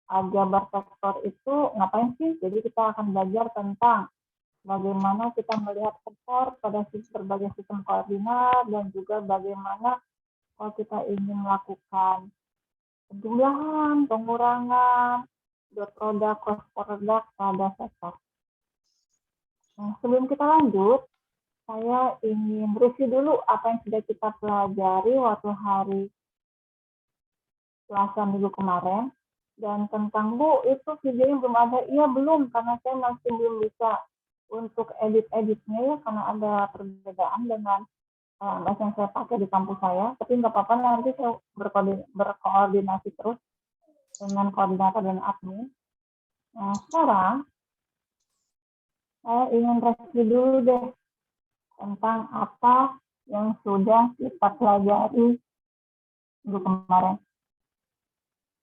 aljabar vektor itu ngapain sih? Jadi kita akan belajar tentang bagaimana kita melihat vektor pada berbagai sistem koordinat dan juga bagaimana kalau kita ingin melakukan penjumlahan, pengurangan, dot produk, cross product pada vektor. Nah, sebelum kita lanjut, saya ingin review dulu apa yang sudah kita pelajari waktu hari Selasa minggu kemarin. Dan tentang Bu, itu videonya belum ada. Iya, belum, karena saya masih belum bisa untuk edit-editnya ya, karena ada perbedaan dengan bahasa yang saya pakai di kampus saya. Tapi nggak apa-apa, nanti saya berkoordinasi terus dengan koordinator dan admin. Nah, sekarang saya ingin review dulu deh tentang apa yang sudah kita pelajari minggu kemarin.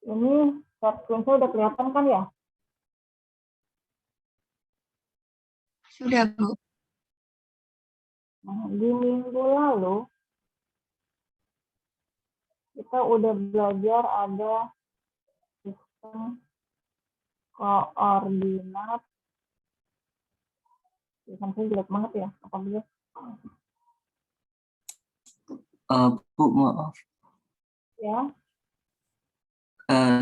Ini share screen saya udah kelihatan kan ya? Sudah, Bu. Nah, di minggu lalu kita udah belajar ada sistem koordinat. Sistem saya jelek banget ya, apa bisa? Bu, maaf. Ya.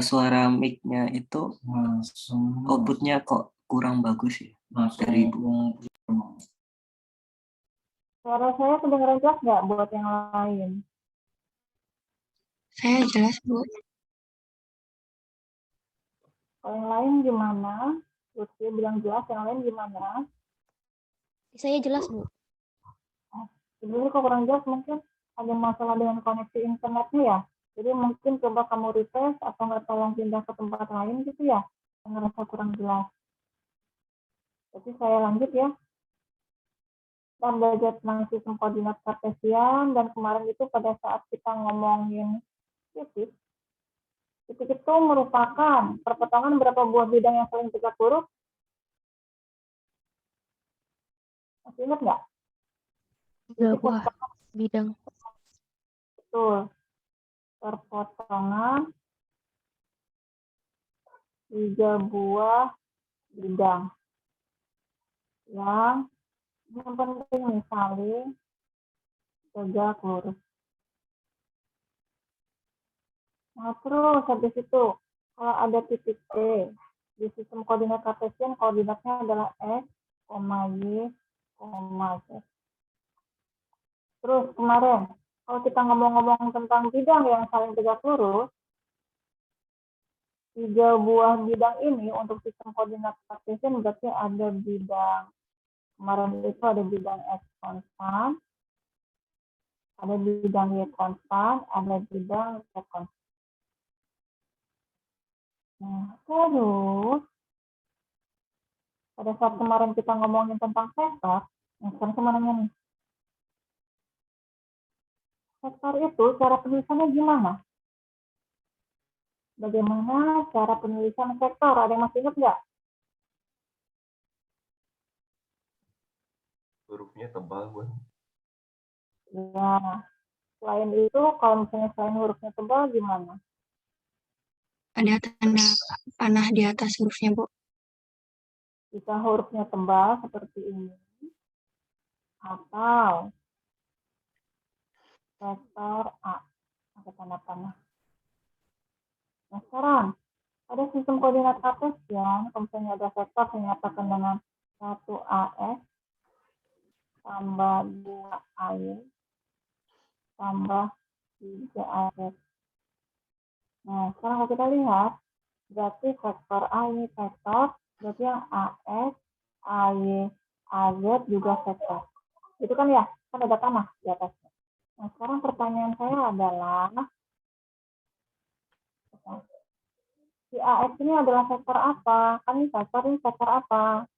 Suara mic-nya itu output-nya kok kurang bagus ya dari Bu. Suara saya kedengaran jelas nggak buat yang lain? Saya jelas, Bu. Kalau yang lain gimana? Lutfi bilang jelas, yang lain gimana? Saya jelas, Bu. Sebenarnya kok kurang jelas, mungkin ada masalah dengan koneksi internetnya ya. Jadi mungkin coba kamu refresh atau nggak tolong pindah ke tempat lain gitu ya. Ngerasa kurang jelas. Jadi saya lanjut ya. Kita belajar tentang sistem koordinat kartesian, dan kemarin itu pada saat kita ngomongin titik, titik itu merupakan perpotongan berapa buah bidang yang saling tegak lurus. Masih ingat nggak? 3 buah bidang. Betul. Perpotongan 3 buah bidang yang penting nih saling tegak lurus. Nah, terus habis itu kalau ada titik E di sistem koordinat kartesian, koordinatnya adalah X, Y, Z. Terus kemarin kalau kita ngomong-ngomong tentang bidang yang saling tegak lurus, 3 buah bidang ini untuk sistem koordinat kartesian berarti ada bidang, kemarin itu ada bidang X konstan, ada bidang Y konstan, ada bidang Z konstan. Nah, terus pada saat kemarin kita ngomongin tentang vektor, nah sekarang saya mau nanya nih, vektor itu cara penulisannya gimana? Bagaimana cara penulisan vektor? Ada yang masih ingat nggak? Hurufnya tebal, Bu. Ya, selain itu, kalau misalnya selain hurufnya tebal, gimana? Ada tanda panah di atas hurufnya, Bu. Bisa hurufnya tebal seperti ini, atau vektor A, ada tanda panah. Nah, sekarang ada sistem koordinat kartesian, kalau misalnya ada vektor dinyatakan dengan 1AX tambah 2AY tambah 3AZ. Nah, sekarang kalau kita lihat, berarti vektor A ini vektor, berarti yang AX, AY, AZ juga vektor. Itu kan ya, kan ada tanah di atasnya. Nah, sekarang pertanyaan saya adalah, si AX ini adalah vektor apa? Kan ini vektor apa?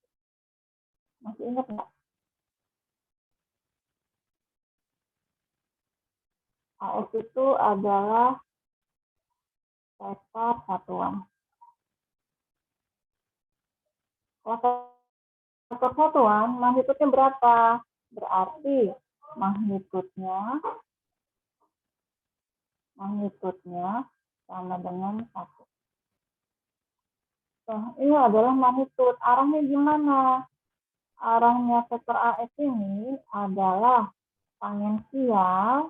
Masih ingat nggak? AX itu adalah vektor satuan. Kalau vektor satuan, magnitudnya berapa? Berarti magnitudnya Magnitudenya sama dengan 1. Nah, ini adalah magnitud. Arahnya gimana? Arahnya vektor AS ini adalah tangensial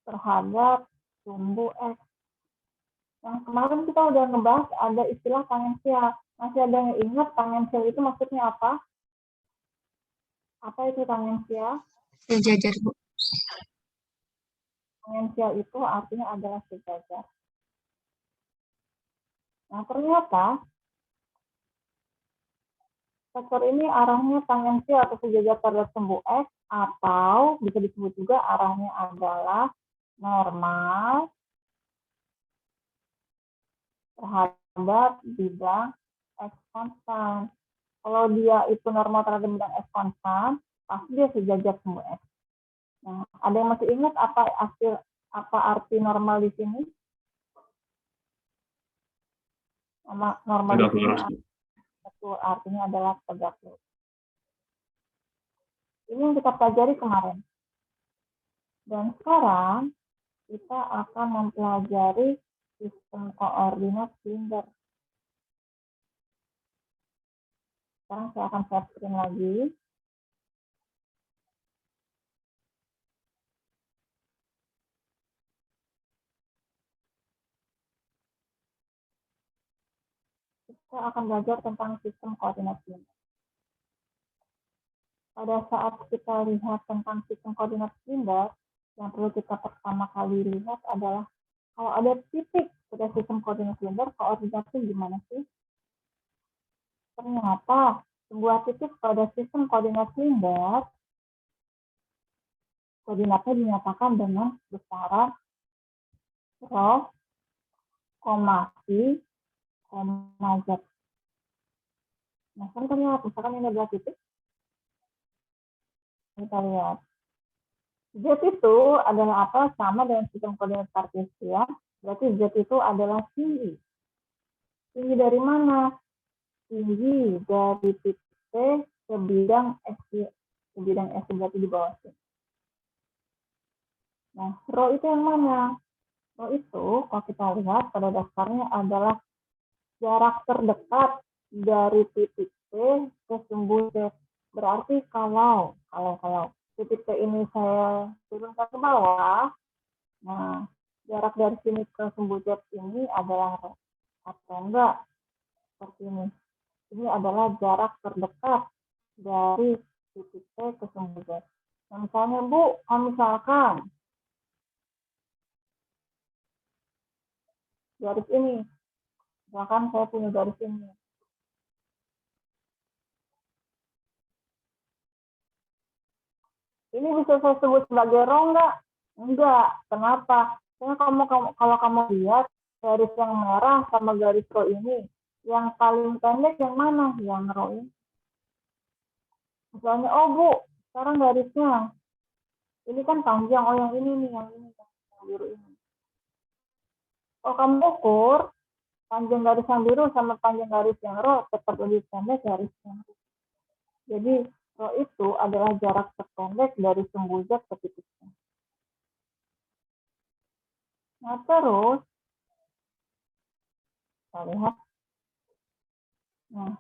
terhadap sumbu X. Yang kemarin kita udah ngebahas ada istilah tangensial. Masih ada yang ingat tangensial itu maksudnya apa? Apa itu tangensial? Sejajar, Bu. Tangensial itu artinya adalah sejajar. Nah, ternyata vektor ini arahnya tangensial atau sejajar terhadap sumbu X, atau bisa disebut juga arahnya adalah normal terhadap bidang X konstan. Kalau dia itu normal terhadap bidang X konstan, pasti dia sejajar sumbu X. Nah, ada yang masih ingat apa arti normal di sini? Normal di sini artinya adalah tegak lurus. Ini yang kita pelajari kemarin. Dan sekarang kita akan mempelajari sistem koordinat silinder. Sekarang saya akan share screen lagi. Kita akan belajar tentang sistem koordinat silinder. Pada saat kita lihat tentang sistem koordinat silinder, yang perlu kita pertama kali lihat adalah kalau ada titik pada sistem koordinat silinder, koordinatnya gimana sih? Ternyata sebuah titik pada sistem koordinat silinder, koordinatnya dinyatakan dengan besaran rho, phi, z. Nah, kan kita lihat, misalkan ini adalah titik. Kita lihat. Z itu adalah apa? Sama dengan sistem koordinat kartesian. Berarti Z itu adalah tinggi. Tinggi dari mana? Tinggi dari titik T ke bidang S. Ke bidang S berarti di bawah sini. Nah, rho itu yang mana? Rho itu, kalau kita lihat pada dasarnya adalah jarak terdekat dari titik T ke sumbu Z. Berarti kalau titik T ini saya turunkan ke bawah, nah jarak dari sini ke sumbu Z ini adalah rho. Atau enggak, seperti ini. Ini adalah jarak terdekat dari titik T ke sumbu Z. Nah, misalnya Bu, kalau misalkan garis ini, misalkan saya punya garis ini. Ini bisa saya sebut sebagai rho enggak? Enggak. Kenapa? Karena kalau kamu lihat garis yang merah sama garis rho ini, yang paling pendek yang mana? Yang rho ini. Misalnya, oh Bu, sekarang garisnya ini kan panjang, oh yang ini nih, yang biru ini. Kalau kamu ukur panjang garis yang biru sama panjang garis yang rho, tetap lebih pendek garis yang rho. Jadi rho itu adalah jarak terpendek dari sumbu Z ke titiknya. Nah, terus kita lihat. Nah,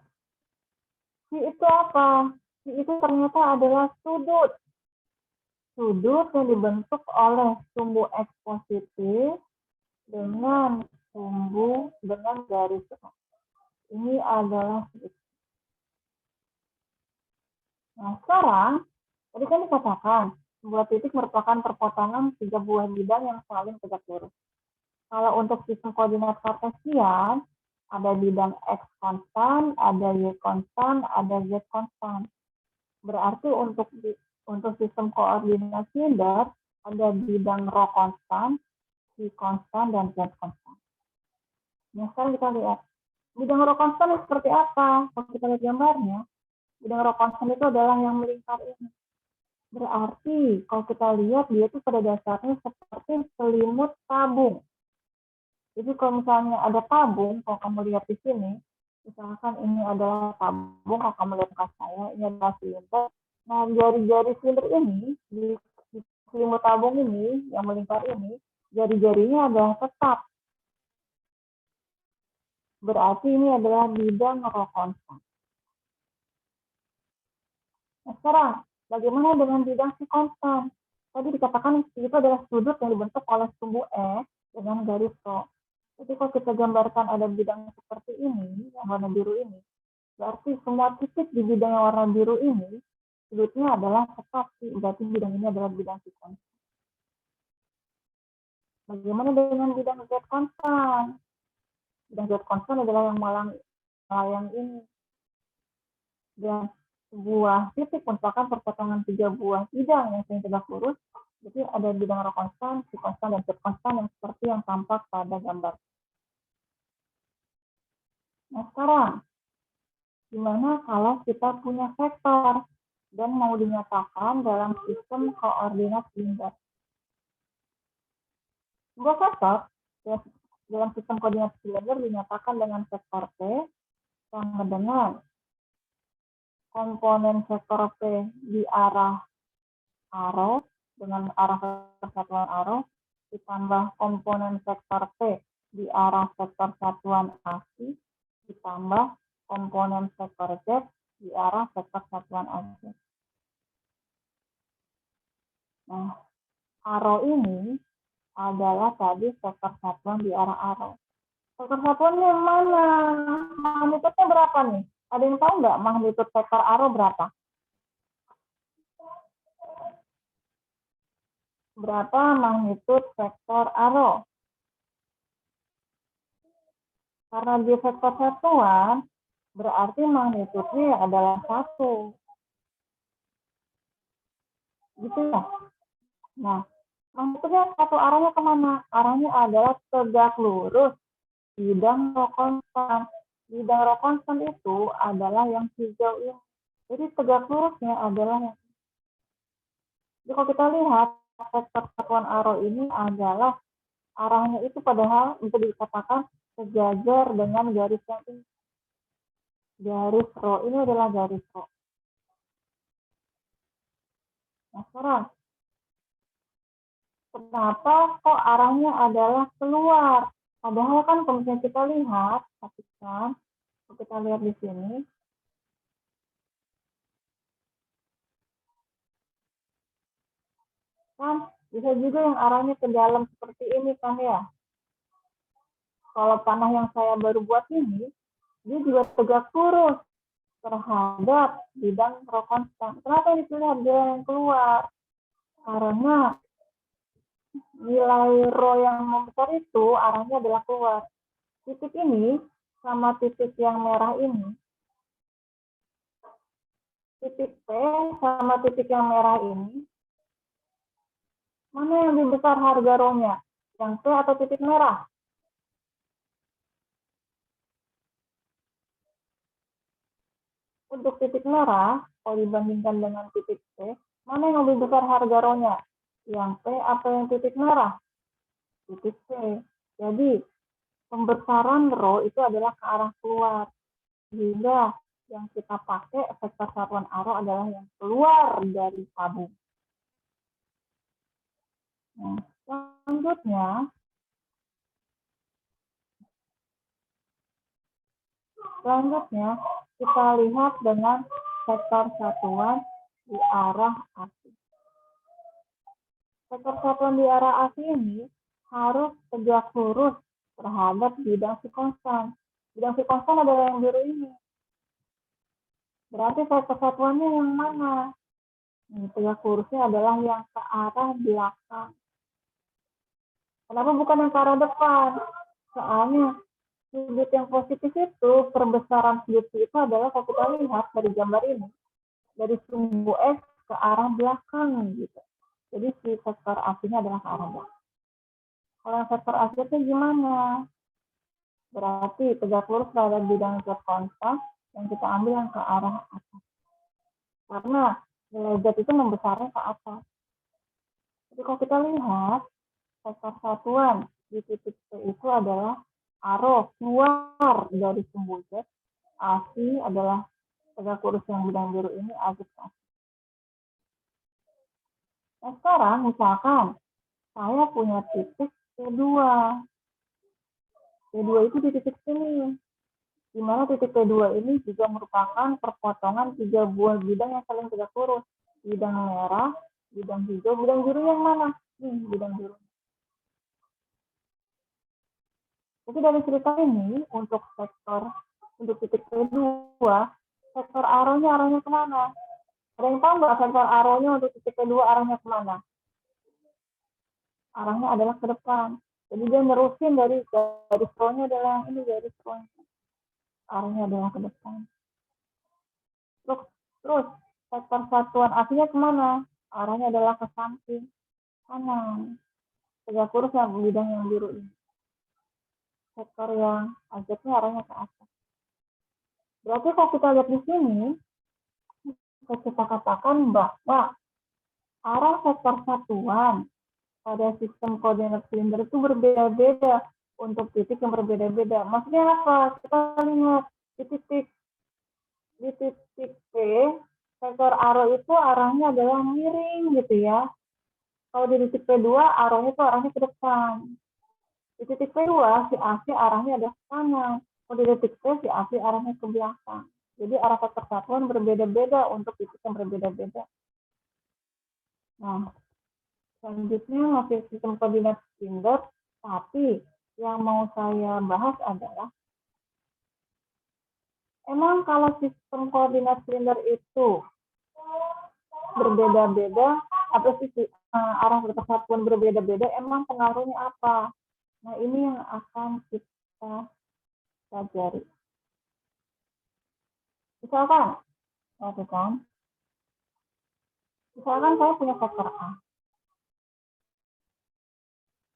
phi itu apa? Phi itu ternyata adalah sudut. Sudut yang dibentuk oleh sumbu X positif dengan garis rho. Ini adalah sudut. Nah, sekarang tadi kan dikatakan sebuah titik merupakan perpotongan 3 buah bidang yang saling tegak lurus. Kalau untuk sistem koordinat kartesian, ada bidang X konstan, ada Y konstan, ada Z konstan. Berarti untuk sistem koordinat silinder, ada bidang rho konstan, Y konstan, dan Z konstan. Nah, sekarang kita lihat. Bidang rho konstan seperti apa? Kalau kita lihat gambarnya, bidang rho konstan itu adalah yang melingkar ini. Berarti kalau kita lihat dia itu pada dasarnya seperti selimut tabung. Jadi kalau misalnya ada tabung, kalau kamu lihat di sini, misalkan ini adalah tabung, kalau kamu lihat muka saya, ini adalah silinder. Nah, jari-jari silinder ini di selimut tabung ini, yang melingkar ini, jari-jarinya adalah tetap. Berarti ini adalah bidang rho konstan. Nah, sekarang, bagaimana dengan bidang si konstan? Tadi dikatakan itu adalah sudut yang dibentuk oleh sumbu E dengan garis rho. Jadi kalau kita gambarkan ada bidang seperti ini, yang warna biru ini, berarti semua titik di bidang yang warna biru ini, sudutnya adalah tetap. Berarti bidang ini adalah bidang si konstan. Bagaimana dengan bidang Z konstan? Bidang Z konstan adalah yang melayang ini. Dan sebuah titik merupakan perpotongan 3 buah bidang yang saling tegak lurus. Jadi ada bidang rho konstan, si konstan, dan Z konstan yang seperti yang tampak pada gambar. Nah sekarang, gimana kalau kita punya vektor dan mau dinyatakan dalam sistem koordinat lingkar? Sebuah vektor dalam sistem koordinat silinder dinyatakan dengan vektor P sama dengan komponen vektor P di arah arrow dengan arah persatuan arrow ditambah komponen vektor P di arah vektor satuan asi ditambah komponen vektor Z di arah vektor satuan asi. Nah, arrow ini adalah tadi vektor satuan di arah arrow. Vektor satuannya mana? Magnitudnya berapa nih? Ada yang tahu nggak magnitud vektor arrow berapa? Berapa magnitud vektor arrow? Karena dia vektor satuan, berarti magnitudnya adalah 1. Gitu ya? Nah, magnitudnya 1 arahnya kemana? Arahnya adalah tegak lurus bidang rho konstan. Bidang rho konstan itu adalah yang hijau ini. Jadi tegak lurusnya adalah yang. Jadi kalau kita lihat, vektor satuan arrow ini adalah arahnya itu padahal untuk dikatakan sejajar dengan garis yang ini. Garis rho ini adalah garis rho. Nah sekarang, kenapa kok arahnya adalah keluar? Padahal kan kalau misalnya kita lihat, perhatikan, kita lihat di sini, kan bisa juga yang arahnya ke dalam seperti ini kan ya. Kalau panah yang saya baru buat ini, dia juga tegak lurus terhadap bidang rho konstan. Kenapa ini terlihat dia yang keluar? Karena nilai rho yang membesar itu arahnya adalah keluar. Titik ini sama titik yang merah ini, titik P sama titik yang merah ini, mana yang lebih besar harga rho-nya? Yang P atau titik merah? Untuk titik merah, kalau dibandingkan dengan titik P, mana yang lebih besar harga rho-nya? Yang P atau yang titik merah? Titik P. Jadi, pembesaran rho itu adalah ke arah keluar. Sehingga yang kita pakai vektor satuan arrow adalah yang keluar dari tabung. Nah, selanjutnya kita lihat dengan vektor satuan di arah asi. Vektor satuan di arah asi ini harus tegak lurus terhadap bidang si konstan. Bidang si konstan adalah yang biru ini. Berarti vektor satuannya yang mana? Tegak lurusnya adalah yang ke arah belakang. Kenapa bukan yang ke arah depan? Soalnya sudut yang positif itu, perbesaran sudut itu adalah kalau kita lihat dari gambar ini, dari sumbu S ke arah belakang gitu. Jadi si vektor AC-nya adalah ke arah belakang. Kalau yang vektor AC itu gimana? Berarti tegak lurus terhadap bidang Z konstan yang kita ambil yang ke arah atas. Karena nilai Z itu membesarnya ke atas. Jadi kalau kita lihat, vektor satuan di titik P itu adalah arrow keluar dari sumbu Z. AC adalah tegak lurus yang bidang biru ini, AC. Nah, sekarang misalkan saya punya titik P2. P2 itu di titik sini. Di mana titik P2 ini juga merupakan perpotongan 3 buah bidang yang saling tegak lurus. Bidang merah, bidang hijau, bidang biru yang mana? Bidang biru. Jadi dari cerita ini, untuk titik P2, sektor arahnya kemana? Ada yang tahu nggak sektor arahnya untuk titik P2 arahnya kemana? Arahnya adalah ke depan. Jadi dia nerusin dari scrollnya adalah yang ini, dari scrollnya. Arahnya adalah ke depan. Terus sektor satuan apinya kemana? Arahnya adalah ke samping kanan. Tegak lurus yang bidang yang biru ini. Sektor yang ajaknya arahnya ke atas. Berarti kalau kita lihat di sini, kita katakan bahwa arah sektor satuan pada sistem koordinat silinder itu berbeda-beda untuk titik yang berbeda-beda. Maksudnya apa? Kita lihat di titik P, sektor arrow itu arahnya adalah miring gitu ya. Kalau di titik P2 arahnya itu arahnya ke depan. Di titik P2 si AC arahnya adalah ke kanan. Kalau di titik P si AC arahnya ke belakang. Jadi arah sektor satuan berbeda-beda untuk titik yang berbeda-beda. Nah, selanjutnya masih sistem koordinat silinder, tapi yang mau saya bahas adalah emang kalau sistem koordinat silinder itu berbeda-beda, atau arah persatuan berbeda-beda, emang pengaruhnya apa? Nah, ini yang akan kita pelajari. Misalkan saya punya sektor A.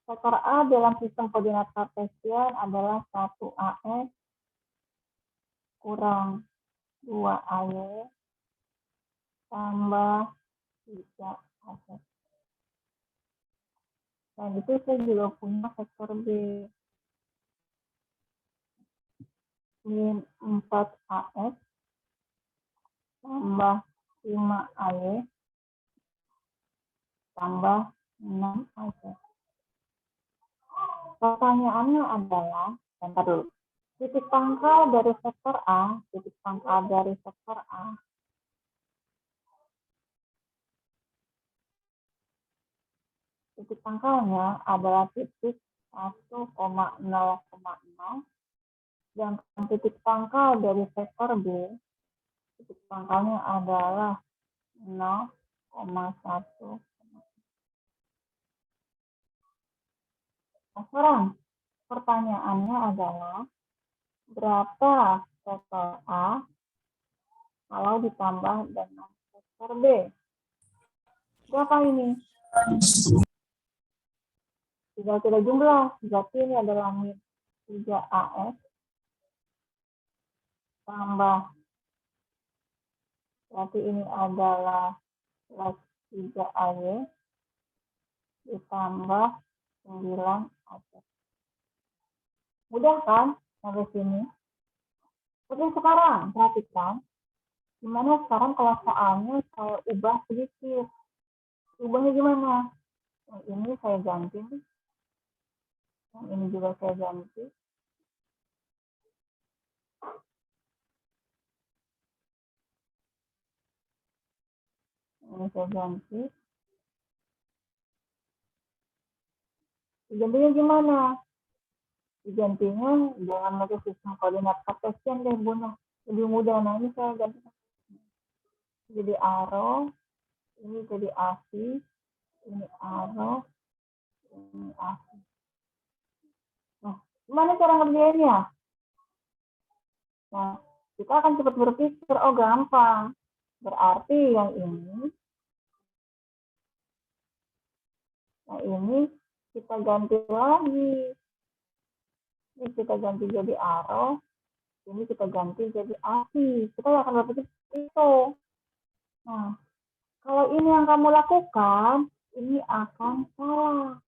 Sektor A dalam sistem koordinat kartesian adalah 1AS kurang 2AY tambah 3AZ. Dan itu saya juga punya sektor B. Min 4AS tambah 5AY tambah 6AZ. Pertanyaannya adalah, bentar dulu. Titik pangkal dari sektor A, titik pangkalnya adalah titik 1,0,0, dan titik pangkal dari sektor B, titik pangkalnya adalah 0,1. Nah, sekarang pertanyaannya adalah berapa sektor A kalau ditambah dengan sektor B? Berapa ini? Tinggal kita jumlah. Berarti ini adalah min 3AS tambah, berarti ini adalah plus 3AY ditambah 9AZ. Mudah kan sampai sini? Oke, sekarang perhatikan gimana sekarang kalau soalnya saya ubah sedikit. Ubahnya gimana? Yang ini saya ganti, yang ini juga saya ganti. Ini saya ganti. Digantinya gimana? Digantinya jangan pakai sistem koordinat kartesian deh, Bunda. Lebih mudah. Nah, ini saya ganti jadi arrow, ini jadi asi, ini arrow, ini asi. Nah, gimana cara ngerjainnya? Nah, kita akan cepat berpikir, oh gampang. Berarti yang ini, nah ini kita ganti lagi. Ini kita ganti jadi arrow, ini kita ganti jadi asi. Kita akan berpikir seperti itu. Nah, kalau ini yang kamu lakukan, ini akan salah.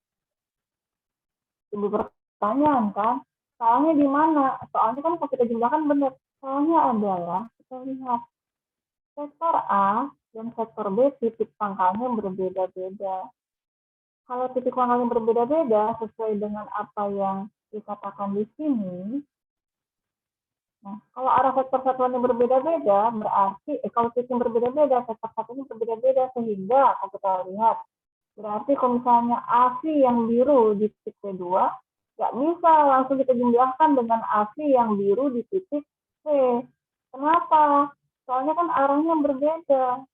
Ibu pertanyaan kan, salahnya di mana? Soalnya kan kalau kita jumlahkan benar. Salahnya adalah, kita lihat, sektor A dan sektor B titik pangkalnya berbeda-beda. Kalau titik pangkalnya berbeda-beda sesuai dengan apa yang dikatakan di sini. Nah, kalau arah vektor satuannya berbeda-beda, berarti kalau titik berbeda-beda, vektor satuannya berbeda-beda, sehingga kalau kita lihat, berarti kalau misalnya AC yang biru di titik P2, nggak bisa langsung kita jumlahkan dengan AC yang biru di titik C. Kenapa? Soalnya kan arahnya berbeda.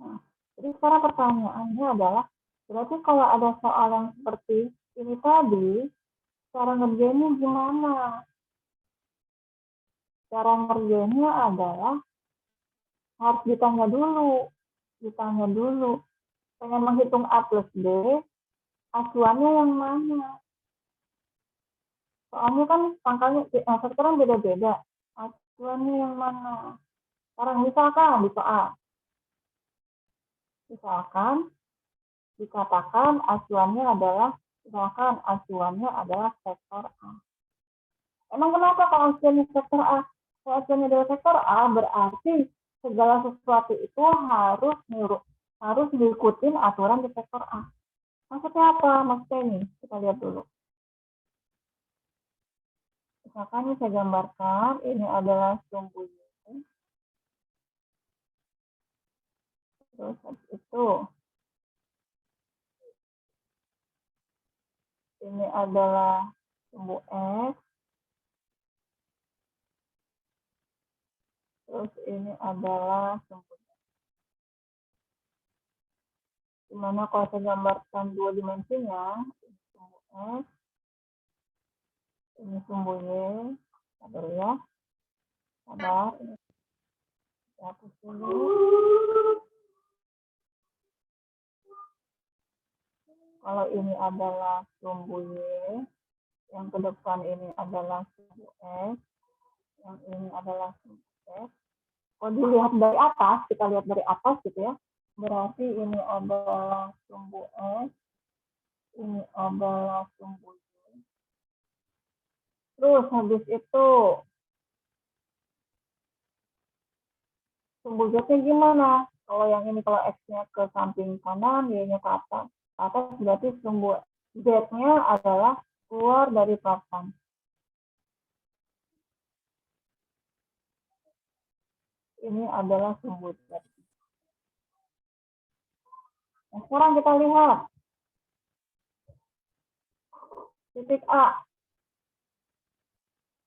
Nah, jadi sekarang pertanyaannya adalah, berarti kalau ada soal yang seperti ini tadi, cara ngerjainnya gimana? Cara ngerjainnya adalah harus ditanya dulu. Pengen menghitung A plus B, acuannya yang mana? Soalnya kan pangkalnya, sekarang beda-beda. Acuannya yang mana? Sekarang misalkan dikatakan acuannya adalah vektor A. Emang kenapa kalau acuannya vektor A? Kalau acuannya adalah vektor A, berarti segala sesuatu itu harus diikutin aturan di vektor A. Maksudnya apa? Maksudnya ini, kita lihat dulu. Misalkan ini saya gambarkan, ini adalah sumbu Y. Terus habis itu, ini adalah sumbu X. Terus ini adalah sumbu Y. Dimana kalau saya gambarkan dua dimensinya, ini sumbu X, ini sumbu Y. Sabar ya. Sabar. Ini hapus dulu. Kalau ini adalah sumbu Y, yang ke depan ini adalah sumbu X, yang ini adalah sumbu X. Kalau dilihat dari atas, kita lihat dari atas gitu ya, berarti ini adalah sumbu X, ini adalah sumbu Y. Terus habis itu, sumbu Z-nya gimana? Kalau yang ini, kalau X-nya ke samping kanan, Y-nya ke atas. Atas berarti sumbu Z-nya adalah keluar dari papan. Ini adalah sumbu Z. Nah, sekarang kita lihat. Titik A.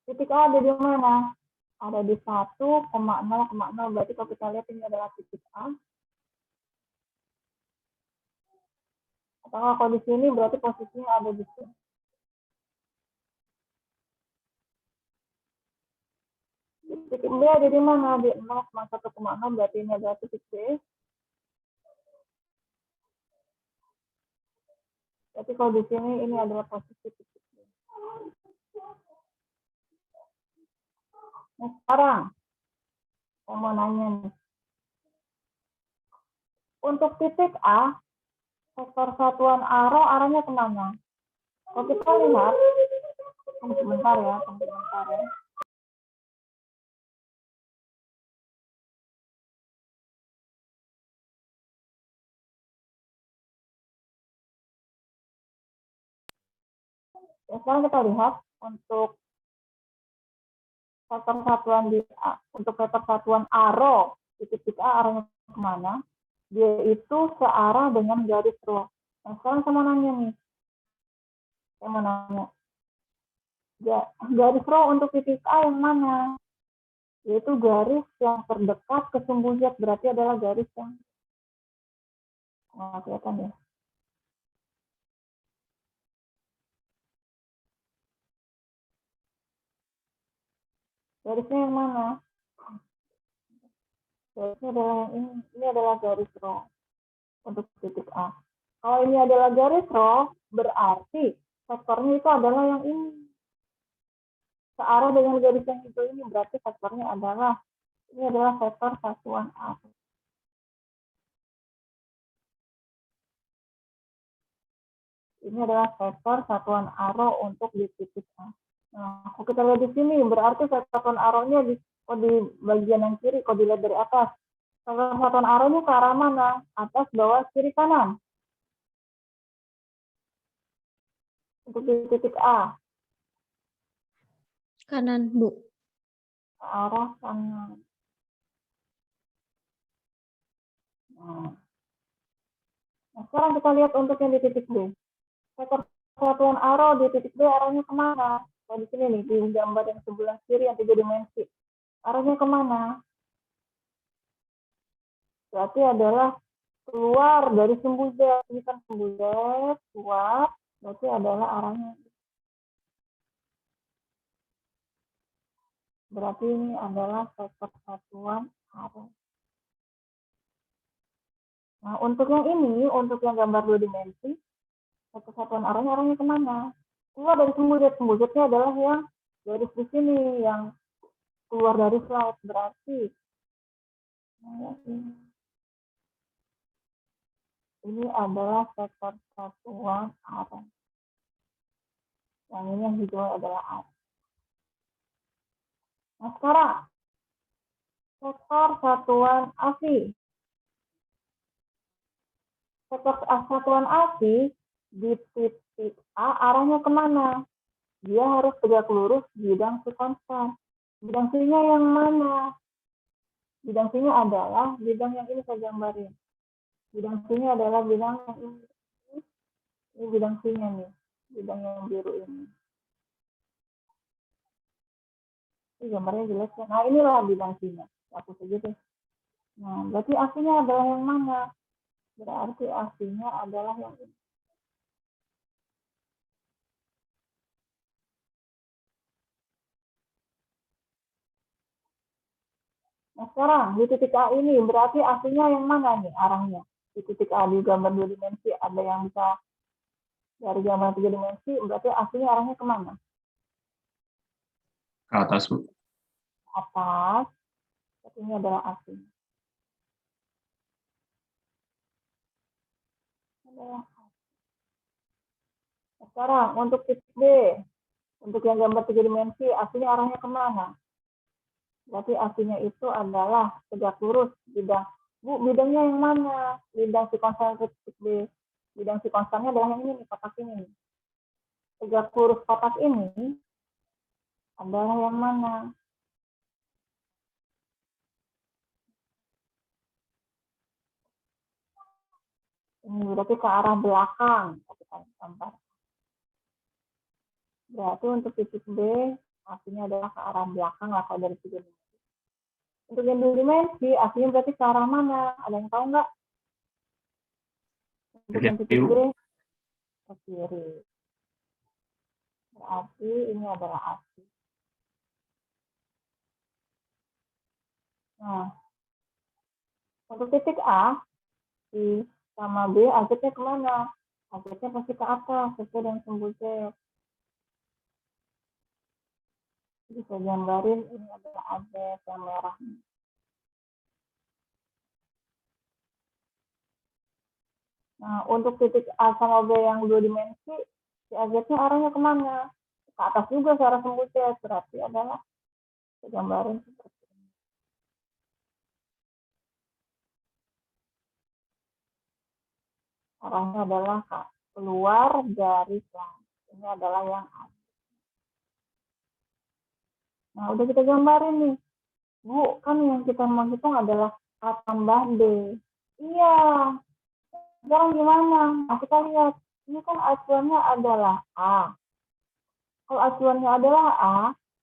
Titik A ada di mana? Ada di 1,0,0. Berarti kalau kita lihat ini adalah titik A. Atau kalau di sini berarti posisinya ada di sini. Titik B ada di mana? Di 0,1,0, berarti ini adalah titik B. Berarti kalau di sini ini adalah posisi titik B. Nah, sekarang saya mau nanya nih. Untuk titik A, vektor satuan arahnya kemana? Kalau kita lihat, sebentar ya. Ya, sekarang kita lihat untuk vektor satuan untuk vektor satuan arrow di titik A arahnya kemana? Dia itu searah dengan garis rho. Nah, sekarang saya mau nanya nih. Garis rho untuk titik A yang mana? Yaitu garis yang terdekat ke sumbu Z, berarti adalah garis yang kelihatan ya. Garisnya yang mana? Garisnya adalah yang ini. Ini adalah garis rho untuk titik A. Kalau ini adalah garis rho, berarti vektornya itu adalah yang ini. Searah dengan garis yang itu ini, berarti vektornya adalah, ini adalah vektor satuan A. Ini adalah vektor satuan arrow untuk di titik A. Nah, kalau kita lihat di sini, berarti vektor satuan arrow-nya di bagian yang kiri, kalau dilihat dari atas. Kalau satuan arahnya ke arah mana? Atas, bawah, kiri, kanan. Untuk di titik A, Kanan, Bu. ke arah kanan. Nah, sekarang kita lihat untuk yang di titik B. Vektor satuan arah di titik B arahnya kemana? Nah, di sini nih, di gambar yang sebelah kiri yang 3 dimensi. Arahnya kemana? Berarti adalah keluar dari sumbu Z. Ini kan sumbu Z, keluar. Berarti adalah arahnya. Berarti ini adalah vektor satuan arah. Nah, untuk yang ini, untuk yang gambar 2 dimensi, vektor satuan arahnya kemana? Keluar dari sumbu Z. Sumbu Z-nya adalah yang garis di sini, yang keluar dari slide. Berarti ini adalah vektor satuan arah. Yang ini yang hijau adalah arah. Nah, sekarang vektor satuan ASI. Vektor satuan ASI di titik A arahnya kemana? Dia harus tegak lurus bidang si konstan. Bidang C-nya yang mana? Bidang C-nya adalah bidang yang ini saya gambarin. Bidang C-nya adalah bidang yang ini. Ini bidang C-nya nih. Bidang yang biru ini. Ini gambarnya jelas ya. Nah, inilah bidang C-nya. Hapus aja deh. Nah, berarti AC-nya adalah yang mana? Berarti AC-nya adalah yang ini. Nah, sekarang di titik A ini berarti AC-nya yang mana nih arahnya? Di titik A di gambar 2 dimensi ada yang bisa dari gambar 3 dimensi, berarti AC-nya arahnya kemana? Ke atas, Bu. Atas. Berarti ini adalah AC. Sekarang untuk titik B, untuk yang gambar 3 dimensi, AC-nya arahnya kemana? Berarti AC-nya itu adalah tegak lurus bidang. Bu, bidangnya yang mana? Bidang si konstan titik B. Bidang si konstannya adalah yang ini, kotak ini. Tegak lurus kotak ini adalah yang mana? Ini berarti ke arah belakang. Berarti untuk titik B, AC-nya adalah ke arah belakang lah kalau dari 3 dimensi. Untuk yang 2 dimensi, AC-nya berarti ke arah mana? Ada yang tahu nggak? Untuk yang titik B, ke kiri. Berarti ini adalah AC. Nah, untuk titik A, C sama B, AC-nya kemana? AC-nya pasti ke atas, sesuai dengan sumbu Z. Bisa gambarin, ini adalah AZ yang merah. Nah, untuk titik A sama B yang 2 dimensi, si AZ-nya arahnya kemana? Ke atas juga secara sumbu Z, berarti adalah gambarin seperti ini. Arahnya adalah keluar dari slide. Ini adalah yang A. Nah, udah kita gambarin nih. Bu, kan yang kita mau hitung adalah A tambah B. Iya. Sekarang gimana? Nah, kita lihat. Ini kan acuannya adalah A. Kalau acuannya adalah A,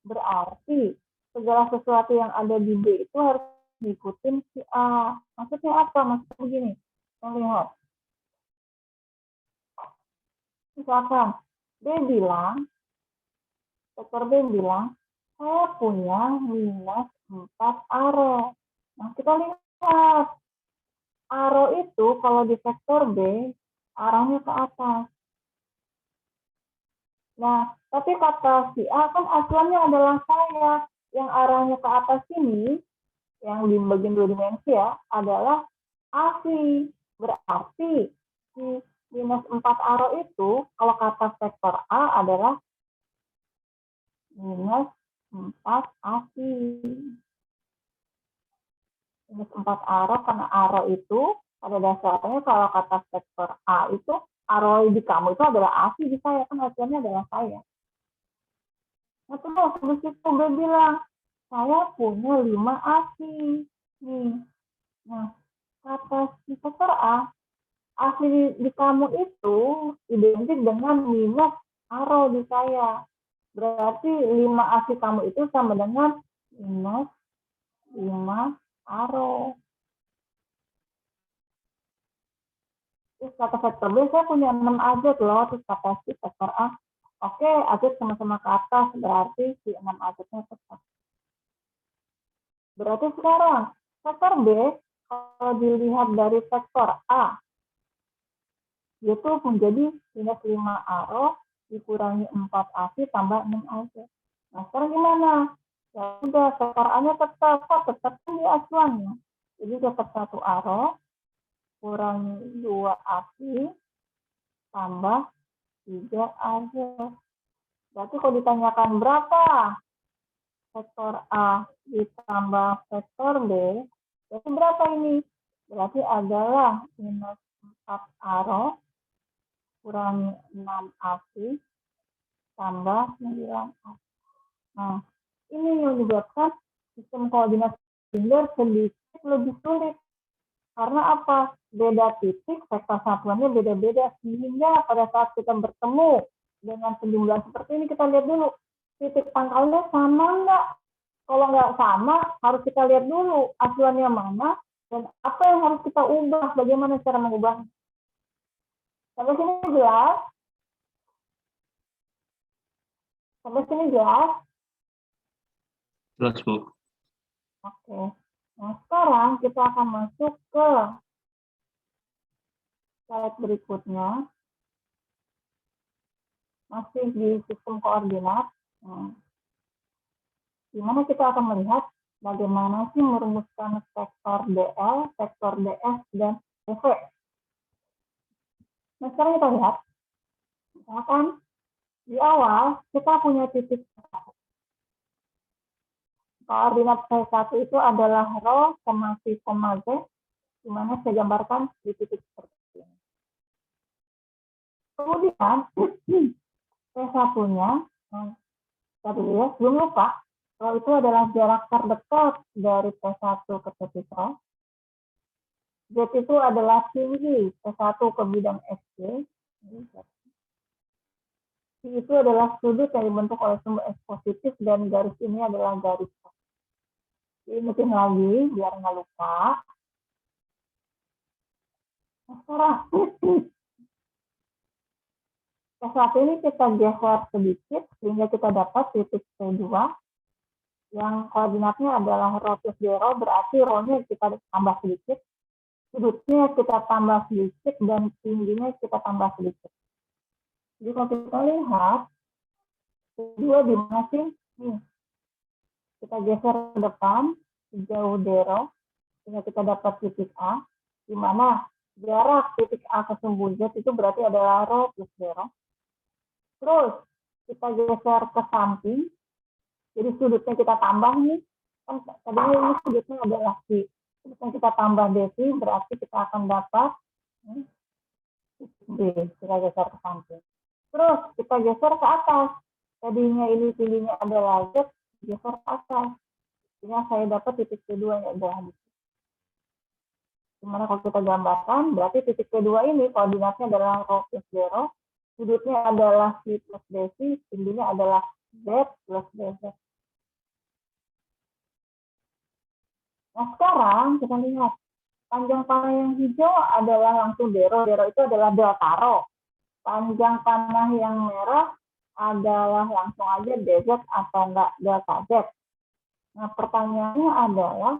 berarti segala sesuatu yang ada di B itu harus diikutin si A. Maksudnya apa? Maksudnya begini. Lihat. Misalkan B bilang, vektor B bilang, saya punya minus 4 aro. Nah, kita lihat. Aro itu kalau di vektor B, arahnya ke atas. Nah, tapi kata si A kan acuannya adalah saya. Yang arahnya ke atas ini, yang di bagian 2 dimensi ya, adalah AC. Berarti si minus 4 aro itu, kalau kata vektor A adalah minus 4 AC. minus 4 aro, karena aro itu pada dasarnya kalau kata vektor A itu aro di kamu itu adalah ASI di saya, kan hasilnya adalah saya. Nah terus habis itu B bilang, saya punya 5 ASI. Nih. Nah, kata si vektor A, ASI di kamu itu identik dengan minus aro di saya. Berarti 5 ASI kamu itu sama dengan minus 5 aro. Terus kata vektor B, saya punya 6 ajet loh. Terus kata si vektor A, oke, ajet sama-sama ke atas, berarti si 6 ajetnya tetap. Berarti sekarang, vektor B, kalau dilihat dari vektor A, itu menjadi minus 5 aro dikurangi 4 ASI tambah 6 ajet. Nah, sekarang gimana? Ya udah, vektor A-nya tetap kan di acuannya. Jadi tetap 1 aro, kurangi 2 ASI, tambah 3 aja. Berarti kalau ditanyakan berapa vektor A ditambah vektor B, berarti berapa ini? Berarti adalah minus 4 aro kurangi 6 ASI tambah 9 ASI. Nah, ini yang menyebabkan sistem koordinat silinder sedikit lebih sulit. Karena apa? Beda titik, vektor satuannya beda-beda. Sehingga pada saat kita bertemu dengan penjumlahan seperti ini, kita lihat dulu. Titik pangkalnya sama nggak? Kalau nggak sama, harus kita lihat dulu acuannya mana dan apa yang harus kita ubah. Bagaimana cara mengubahnya? Sampai sini jelas? Sampai sini jelas? Jelas, Bu. Oke. Nah, sekarang kita akan masuk ke slide berikutnya. Masih di sistem koordinat. Di mana kita akan melihat bagaimana sih merumuskan vektor DL, vektor DS, dan DV. Nah, sekarang kita lihat. Misalkan di awal kita punya titik koordinat V1 itu adalah rho, C, Z, di mana saya gambarkan di titik seperti ini. Kemudian P1-nya, tadi ya, belum lupa, kalau itu adalah jarak terdekat dari P1 ke titik rho. Z itu adalah tinggi P1 ke bidang SC. Itu adalah sudut yang dibentuk oleh sumber S positif dan garis ini adalah garis. Ingetin lagi biar nggak lupa. Nah, sekarang P1 ini kita geser sedikit sehingga kita dapat titik P2 yang koordinatnya adalah rho plus d rho, berarti rho-nya kita tambah sedikit, sudutnya kita tambah sedikit, dan tingginya kita tambah sedikit. Jadi kalau kita lihat P2 di mana sih? Nih. Kita geser ke depan sejauh d rho sehingga kita dapat titik A, di mana jarak titik A ke sumbu Z itu berarti adalah rho plus d rho. Terus kita geser ke samping, jadi sudutnya kita tambah nih, kan tadinya ini sudutnya adalah C, sudutnya kita tambah DC, berarti kita akan dapat B, kita geser ke samping. Terus kita geser ke atas, tadinya ini tingginya adalah Z, geser ke atas, sehingga saya dapat titik kedua yang adalah di sini. Dimana kalau kita gambarkan, berarti titik kedua ini koordinatnya adalah rho plus d rho, sudutnya adalah C plus DC, tingginya adalah Z plus DZ. Nah sekarang kita lihat, panjang panah yang hijau adalah langsung d rho itu adalah delta rho. Panjang panah yang merah adalah langsung aja DZ atau enggak delta Z. Nah pertanyaannya adalah,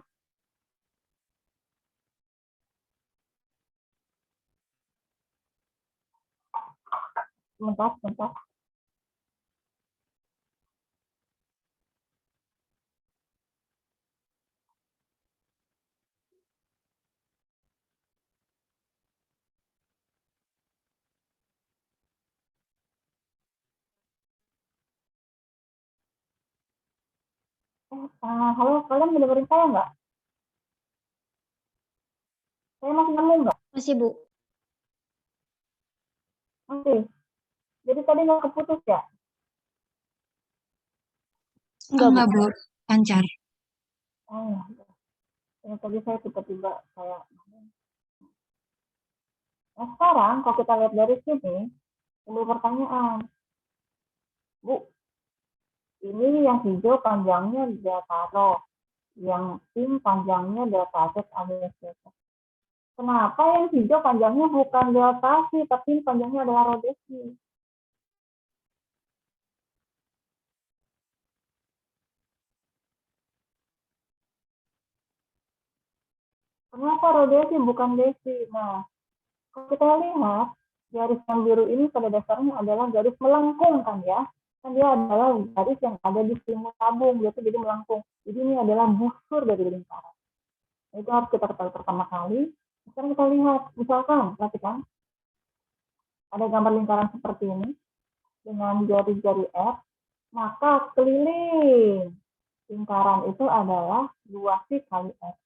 sebentar. Halo, kalian mendengarin saya nggak? Saya masih nemu nggak? Masih, Bu. Masih. Jadi tadi nggak keputus ya? Enggak, Bu. Lancar. Oh, ya, tadi saya tiba-tiba kayak. Nah sekarang kalau kita lihat dari sini, timbul pertanyaan, Bu, ini yang hijau panjangnya delta rho, yang pink panjangnya delta Z alias delta. Kenapa yang hijau panjangnya bukan delta C, tapi panjangnya adalah rho desi? Kenapa rho desi bukan desi? Nah, kalau kita lihat, garis yang biru ini pada dasarnya adalah garis melengkung kan ya. Kan dia adalah garis yang ada di stimul tabung, yaitu jadi melengkung. Jadi ini adalah busur dari lingkaran. Itu harus kita ketahui pertama kali. Sekarang kita lihat, misalkan, perhatikan, ada gambar lingkaran seperti ini, dengan jari-jari F, maka keliling lingkaran itu adalah 2C kali F.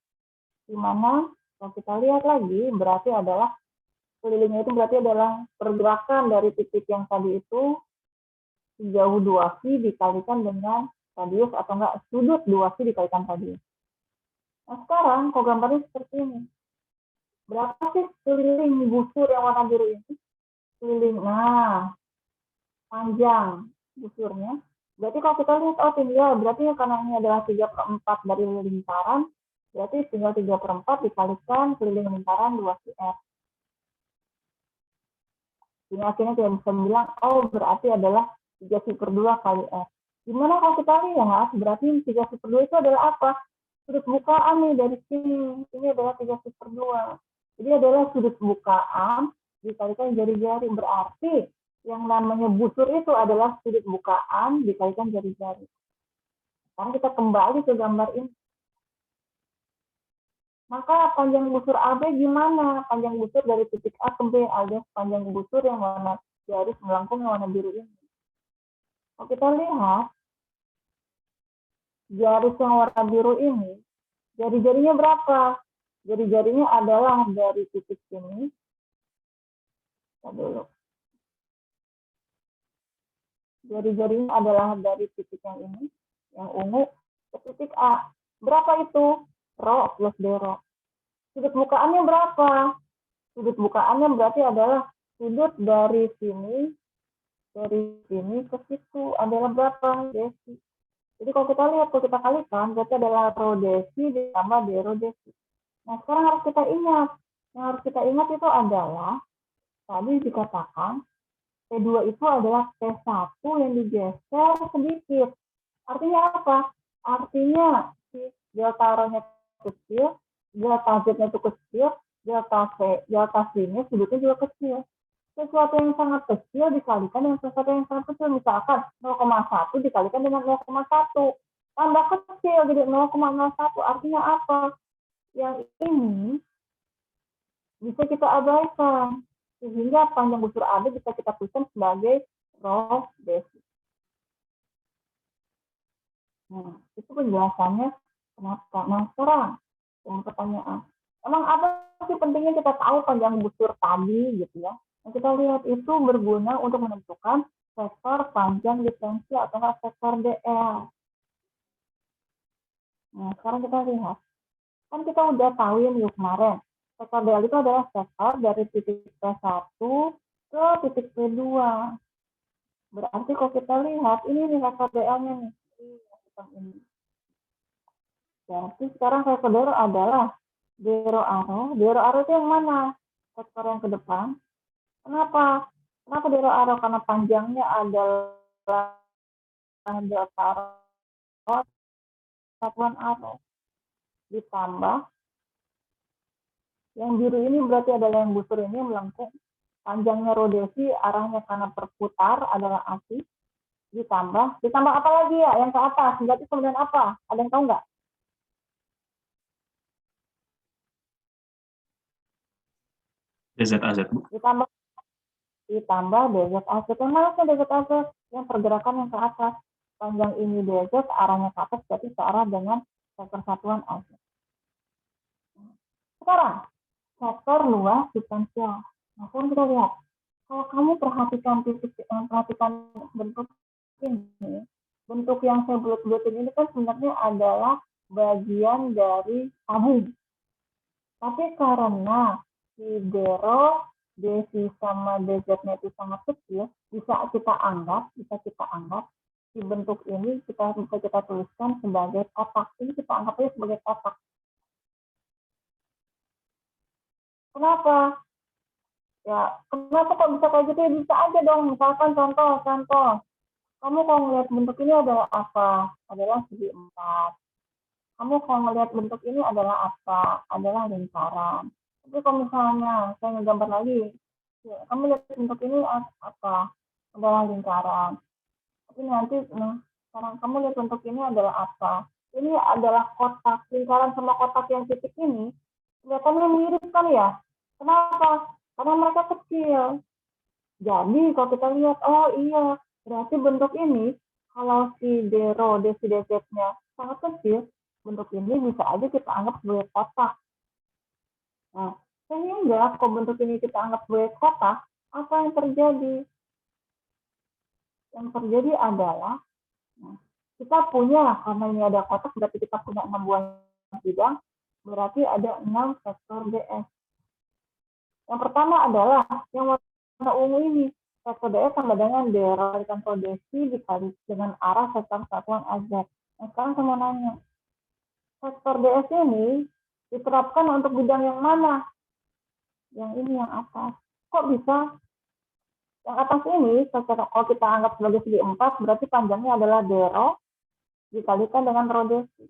Dimana, kalau kita lihat lagi, berarti adalah kelilingnya itu berarti adalah pergerakan dari titik yang tadi itu sejauh 2C dikalikan dengan radius atau enggak sudut 2C dikalikan radius. Nah sekarang kalau gambarnya seperti ini. Berapa sih keliling busur yang warna biru ini? Keliling, nah panjang busurnya. Berarti kalau kita lihat, oh tinggal, berarti karena ini adalah 3/4 dari lingkaran, berarti tinggal 3/4 dikalikan keliling lingkaran 2CR. Ini akhirnya kita bisa bilang, oh berarti adalah 3/2 kali F. Gimana kalau kita lihat, berarti 3/2 itu adalah apa? Sudut bukaan nih dari sini. Ini adalah 3/2. Jadi adalah sudut bukaan dikalikan jari-jari. Berarti yang namanya busur itu adalah sudut bukaan dikalikan jari-jari. Sekarang kita kembali ke gambar ini. Maka panjang busur AB gimana? Panjang busur dari titik A ke B alias panjang busur yang warna garis melengkung yang warna biru ini. Kalau kita lihat, garis yang warna biru ini, jari-jarinya berapa? Jari-jarinya adalah dari titik ini. Kita dulu. Jari-jarinya adalah dari titik yang ini, yang ungu, ke titik A. Berapa itu? Rho plus D rho. Sudut bukaannya berapa? Sudut bukaannya berarti adalah sudut dari sini ke situ adalah berapa? Desi. Jadi kalau kita lihat, kalau kita kalikan, berarti adalah rho desi ditambah D rho desi. Nah sekarang harus kita ingat. Yang harus kita ingat itu adalah, tadi dikatakan, P2 itu adalah P1 yang digeser sedikit. Artinya apa? Artinya si delta rho-nya kecil, delta Z-nya itu kecil, delta C-nya sudutnya juga kecil. Sesuatu yang sangat kecil dikalikan dengan sesuatu yang sangat kecil. Misalkan 0,1 dikalikan dengan 0,1. Tambah kecil jadi 0,01. Artinya apa? Yang ini bisa kita abaikan. Sehingga panjang busur AB bisa kita tuliskan sebagai rho desi. Nah, itu penjelasannya kenapa. Nah, sekarang yang pertanyaan. Emang apa sih pentingnya kita tahu panjang busur tadi gitu ya? Yang kita lihat itu berguna untuk menentukan vektor panjang diferensial atau enggak vektor DL. Nah, sekarang kita lihat. Kan kita udah tahu ya minggu kemarin. Vektor DL itu adalah vektor dari titik P1 ke titik P2. Berarti kalau kita lihat, ini nih vektor DL-nya nih. Ini. Jadi sekarang vektor DL adalah D rho arrow. D rho arrow itu yang mana? Vektor yang ke depan. Kenapa? Kenapa D rho arrow? Karena panjangnya adalah delta rho satuan arrow. Ditambah yang biru ini berarti adalah yang busur ini melengkung. Panjangnya rho desi arahnya karena berputar adalah AC. Ditambah apa lagi ya? Yang ke atas. Berarti kemudian apa? Ada yang tahu nggak? DZAZ, Bu. Ditambah DZAZ. Yang mana sih DZAZ? Yang pergerakan yang ke atas. Panjang ini DZ, arahnya ke atas, berarti searah dengan vektor satuan AZ. Sekarang, sektor luas diferensial. Nah, sekarang kita lihat. Kalau kamu perhatikan bentuk ini, bentuk yang saya bulat-bulatin ini kan sebenarnya adalah bagian dari tabung. Tapi karena si Dero, Desi sama DZ-nya itu sangat kecil, bisa kita anggap si bentuk ini bisa kita tuliskan sebagai kotak. Ini kita anggapnya sebagai kotak. Kenapa? Ya, kenapa kok bisa kayak gitu? Ya, bisa aja dong. Misalkan contoh. Kamu kalau ngelihat bentuk ini adalah apa? Adalah segi 4. Kamu kalau ngelihat bentuk ini adalah apa? Adalah lingkaran. Tapi kalau misalnya saya ngegambar lagi, ya, kamu lihat bentuk ini apa? Adalah lingkaran. Tapi nanti, sekarang kamu lihat bentuk ini adalah apa? Ini adalah kotak. Lingkaran sama kotak yang titik ini, kelihatannya mirip kan ya? Kenapa? Karena mereka kecil. Jadi kalau kita lihat, oh iya, berarti bentuk ini, kalau si Dero, Desi, DZ-nya sangat kecil, bentuk ini bisa aja kita anggap sebagai kotak. Nah, sehingga kalau bentuk ini kita anggap sebagai kotak, apa yang terjadi? Yang terjadi adalah, kita punya, karena ini ada kotak, berarti kita punya 6 buah bidang, berarti ada 6 vektor DS. Yang pertama adalah yang warna ungu ini. Vektor DS sama dengan Dero dikalikan Desi dikali dengan arah vektor satuan AZ. Nah, sekarang saya mau nanya. Vektor DS ini diterapkan untuk bidang yang mana? Yang ini, yang atas. Kok bisa? Yang atas ini, kalau kita anggap sebagai segi 4, berarti panjangnya adalah Dero dikalikan dengan Rho Desi.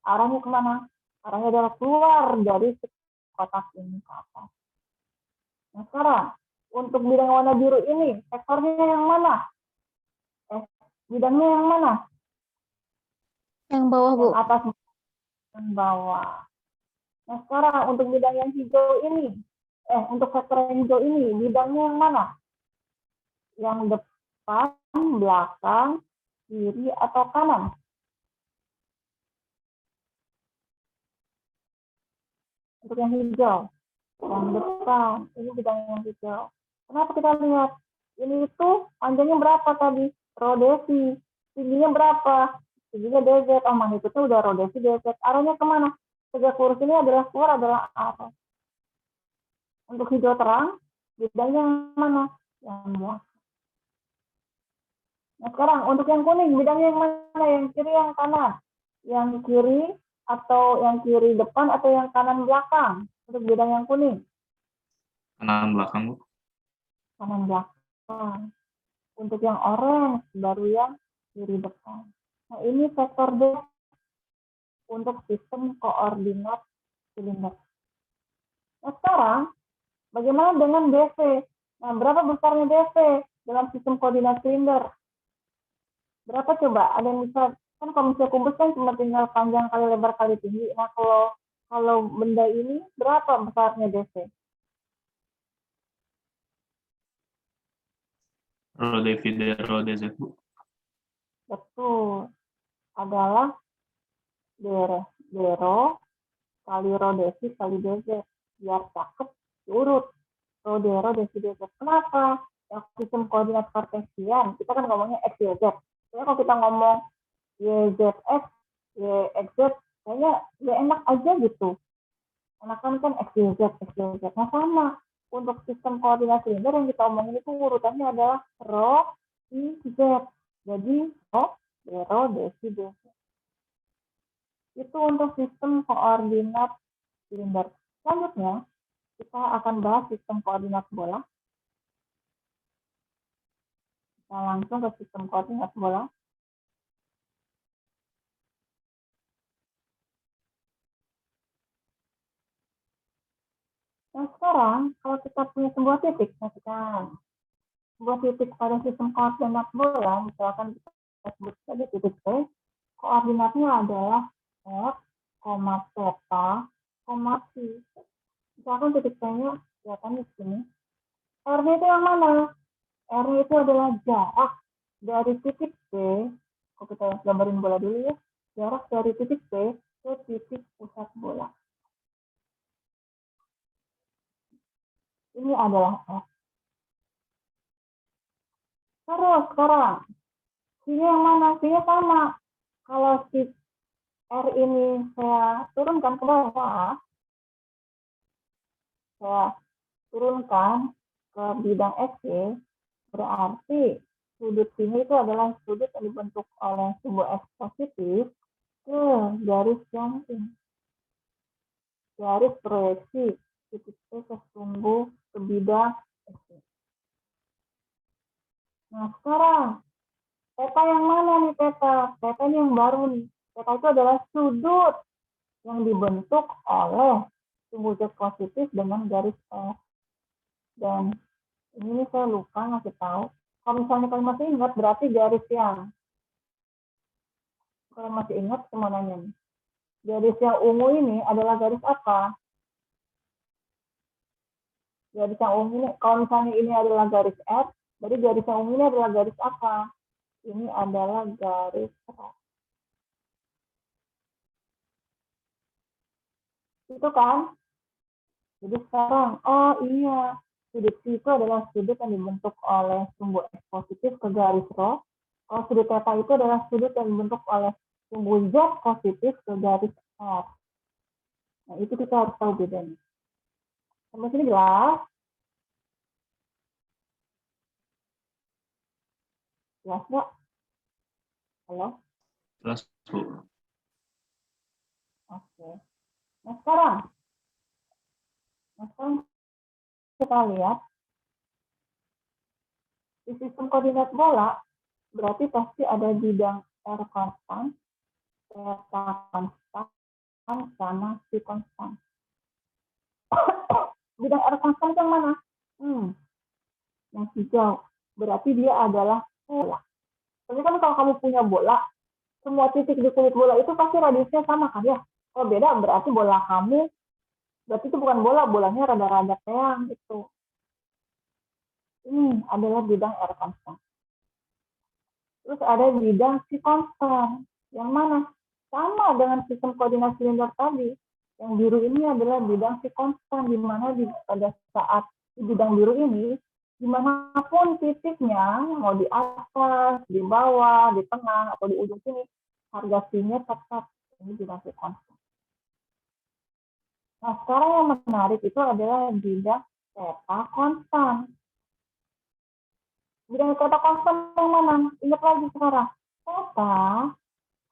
Arahnya kemana? Arahnya adalah keluar dari kotak ini ke atas. Nah, sekarang, untuk bidang warna biru ini, vektornya yang mana? Bidangnya yang mana? Yang bawah, Bu. Yang atas, yang bawah. Nah, sekarang untuk bidang yang hijau ini, untuk vektor yang hijau ini, bidangnya yang mana? Yang depan, belakang, kiri, atau kanan? Untuk yang hijau, yang depan, ini bidang yang hijau. Kenapa kita lihat? Ini itu panjangnya berapa tadi? Rho Desi. Tingginya berapa? Tingginya DZ. Oh, magnitudenya udah Rho Desi, DZ. Arahnya kemana? Tegak lurus ini adalah keluar adalah arah. Untuk hijau terang, bidangnya yang mana? Yang belakang. Nah, sekarang untuk yang kuning, bidangnya yang mana? Yang kiri, yang kanan? Yang kiri atau yang kiri depan atau yang kanan belakang? Untuk bidang yang kuning. Kanan belakang, Bu. Kanan belakang. Untuk yang orange, baru yang kiri depan. Nah, ini vektor D untuk sistem koordinat silinder. Nah, sekarang, bagaimana dengan DC? Nah, berapa besarnya DC dalam sistem koordinat silinder? Berapa coba? Ada yang bisa, kan kalau misalnya kumbus kan cuma tinggal panjang kali lebar kali tinggi. Nah, kalau benda ini, berapa besarnya DC? Rho divide Rho DZ, Bu. Betul. Adalah Dero kali Rho Desi kali DZ. Biar cakep, diurut. Rho Dero Desi DZ. Kenapa? Yang sistem koordinat kartesian, kita kan ngomongnya X, Y, Z. Jadi kalau kita ngomong YZX, YXZ, kayaknya ya enak aja gitu. Enakan kan X, Y, Z, X, Y, Z. Nah, sama. Untuk sistem koordinat silinder yang kita omongin itu urutannya adalah Rho, I, Z. Jadi, Rho, Dero, Desi, DZ. Itu untuk sistem koordinat silinder. Selanjutnya, kita akan bahas sistem koordinat bola. Kita langsung ke sistem koordinat bola. Nah, sekarang, kalau kita punya sebuah titik, sebuah titik pada sistem koordinat bola, misalkan kita sebut saja titik P, koordinatnya adalah F, theta, Q. Misalkan titik P-nya kelihatan di sini. R-nya itu yang mana? R-nya itu adalah jarak dari titik P, kalau kita gambarin bola dulu ya, jarak dari titik P ke titik pusat bola. Ini adalah F. Terus sekarang, C-nya yang mana? C-nya sama. Kalau si R ini saya turunkan ke bawah, saya turunkan ke bidang SC, berarti sudut sini itu adalah sudut yang dibentuk oleh sebuah X positif ke garis yang ini. Garis proyeksi titik P ke sumbu ke bidang SC. Nah sekarang, peta yang mana nih peta? Peta ini yang baru nih. Peta itu adalah sudut yang dibentuk oleh sumbu Z positif dengan garis F. Dan ini saya lupa ngasih tahu. Kalau misalnya kalian masih ingat, berarti garis yang, kalau masih ingat, saya mau nanya nih. Garis yang ungu ini adalah garis apa? Garis yang ungu ini, kalau misalnya ini adalah garis F, berarti garis yang ungu ini adalah garis apa? Ini adalah garis F. Itu kan? Jadi sekarang, oh iya, sudut C itu adalah sudut yang dibentuk oleh sumbu X positif ke garis rho. Kalau sudut theta itu adalah sudut yang dibentuk oleh sumbu Z positif ke garis R. Nah, itu kita harus tahu bedanya. Sampai sini jelas? Jelas nggak? Halo? Jelas, Bu. Oke. Nah, sekarang kita lihat di sistem koordinat bola, berarti pasti ada bidang R konstan, theta konstan, sama si konstan. Bidang R konstan yang mana? Yang hijau. Berarti dia adalah bola. Tapi kan kalau kamu punya bola, semua titik di kulit bola itu pasti radiusnya sama kan ya? Kalau beda berarti bola kamu, berarti itu bukan bola, bolanya rada-rada teang itu. Ini adalah bidang R konstan. Terus ada bidang si konstan. Yang mana? Sama dengan sistem koordinat silinder tadi. Yang biru ini adalah bidang si konstan, di mana pada saat di bidang biru ini, dimanapun titiknya, mau di atas, di bawah, di tengah, atau di ujung sini, harga C-nya tetap. Ini bidang si konstan. Nah, sekarang yang menarik itu adalah bidang theta konstan. Bidang theta konstan yang mana? Ingat lagi sekarang. Theta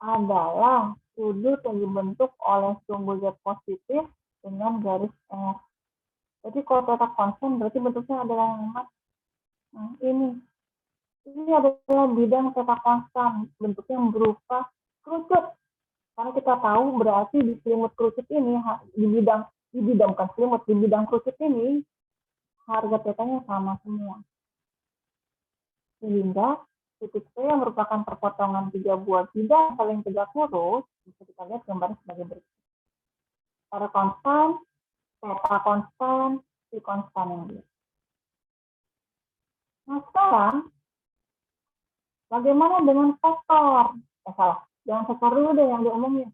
adalah sudut yang dibentuk oleh sumbu Z positif dengan garis R. Jadi kalau theta konstan berarti bentuknya adalah yang mana? Nah, ini. Ini adalah bidang theta konstan, bentuknya berupa kerucut. Karena kita tahu berarti di selimut kerucut ini, di bidang bukan selimut, di bidang kerucut ini, harga tetanya sama semua. Sehingga titik P yang merupakan perpotongan 3 buah bidang saling tegak lurus, bisa kita lihat gambarnya sebagai berikut. R konstan, theta konstan, si konstan yang dia. Nah sekarang, bagaimana dengan vektor? Salah, jangan vektor dulu deh yang diomongin.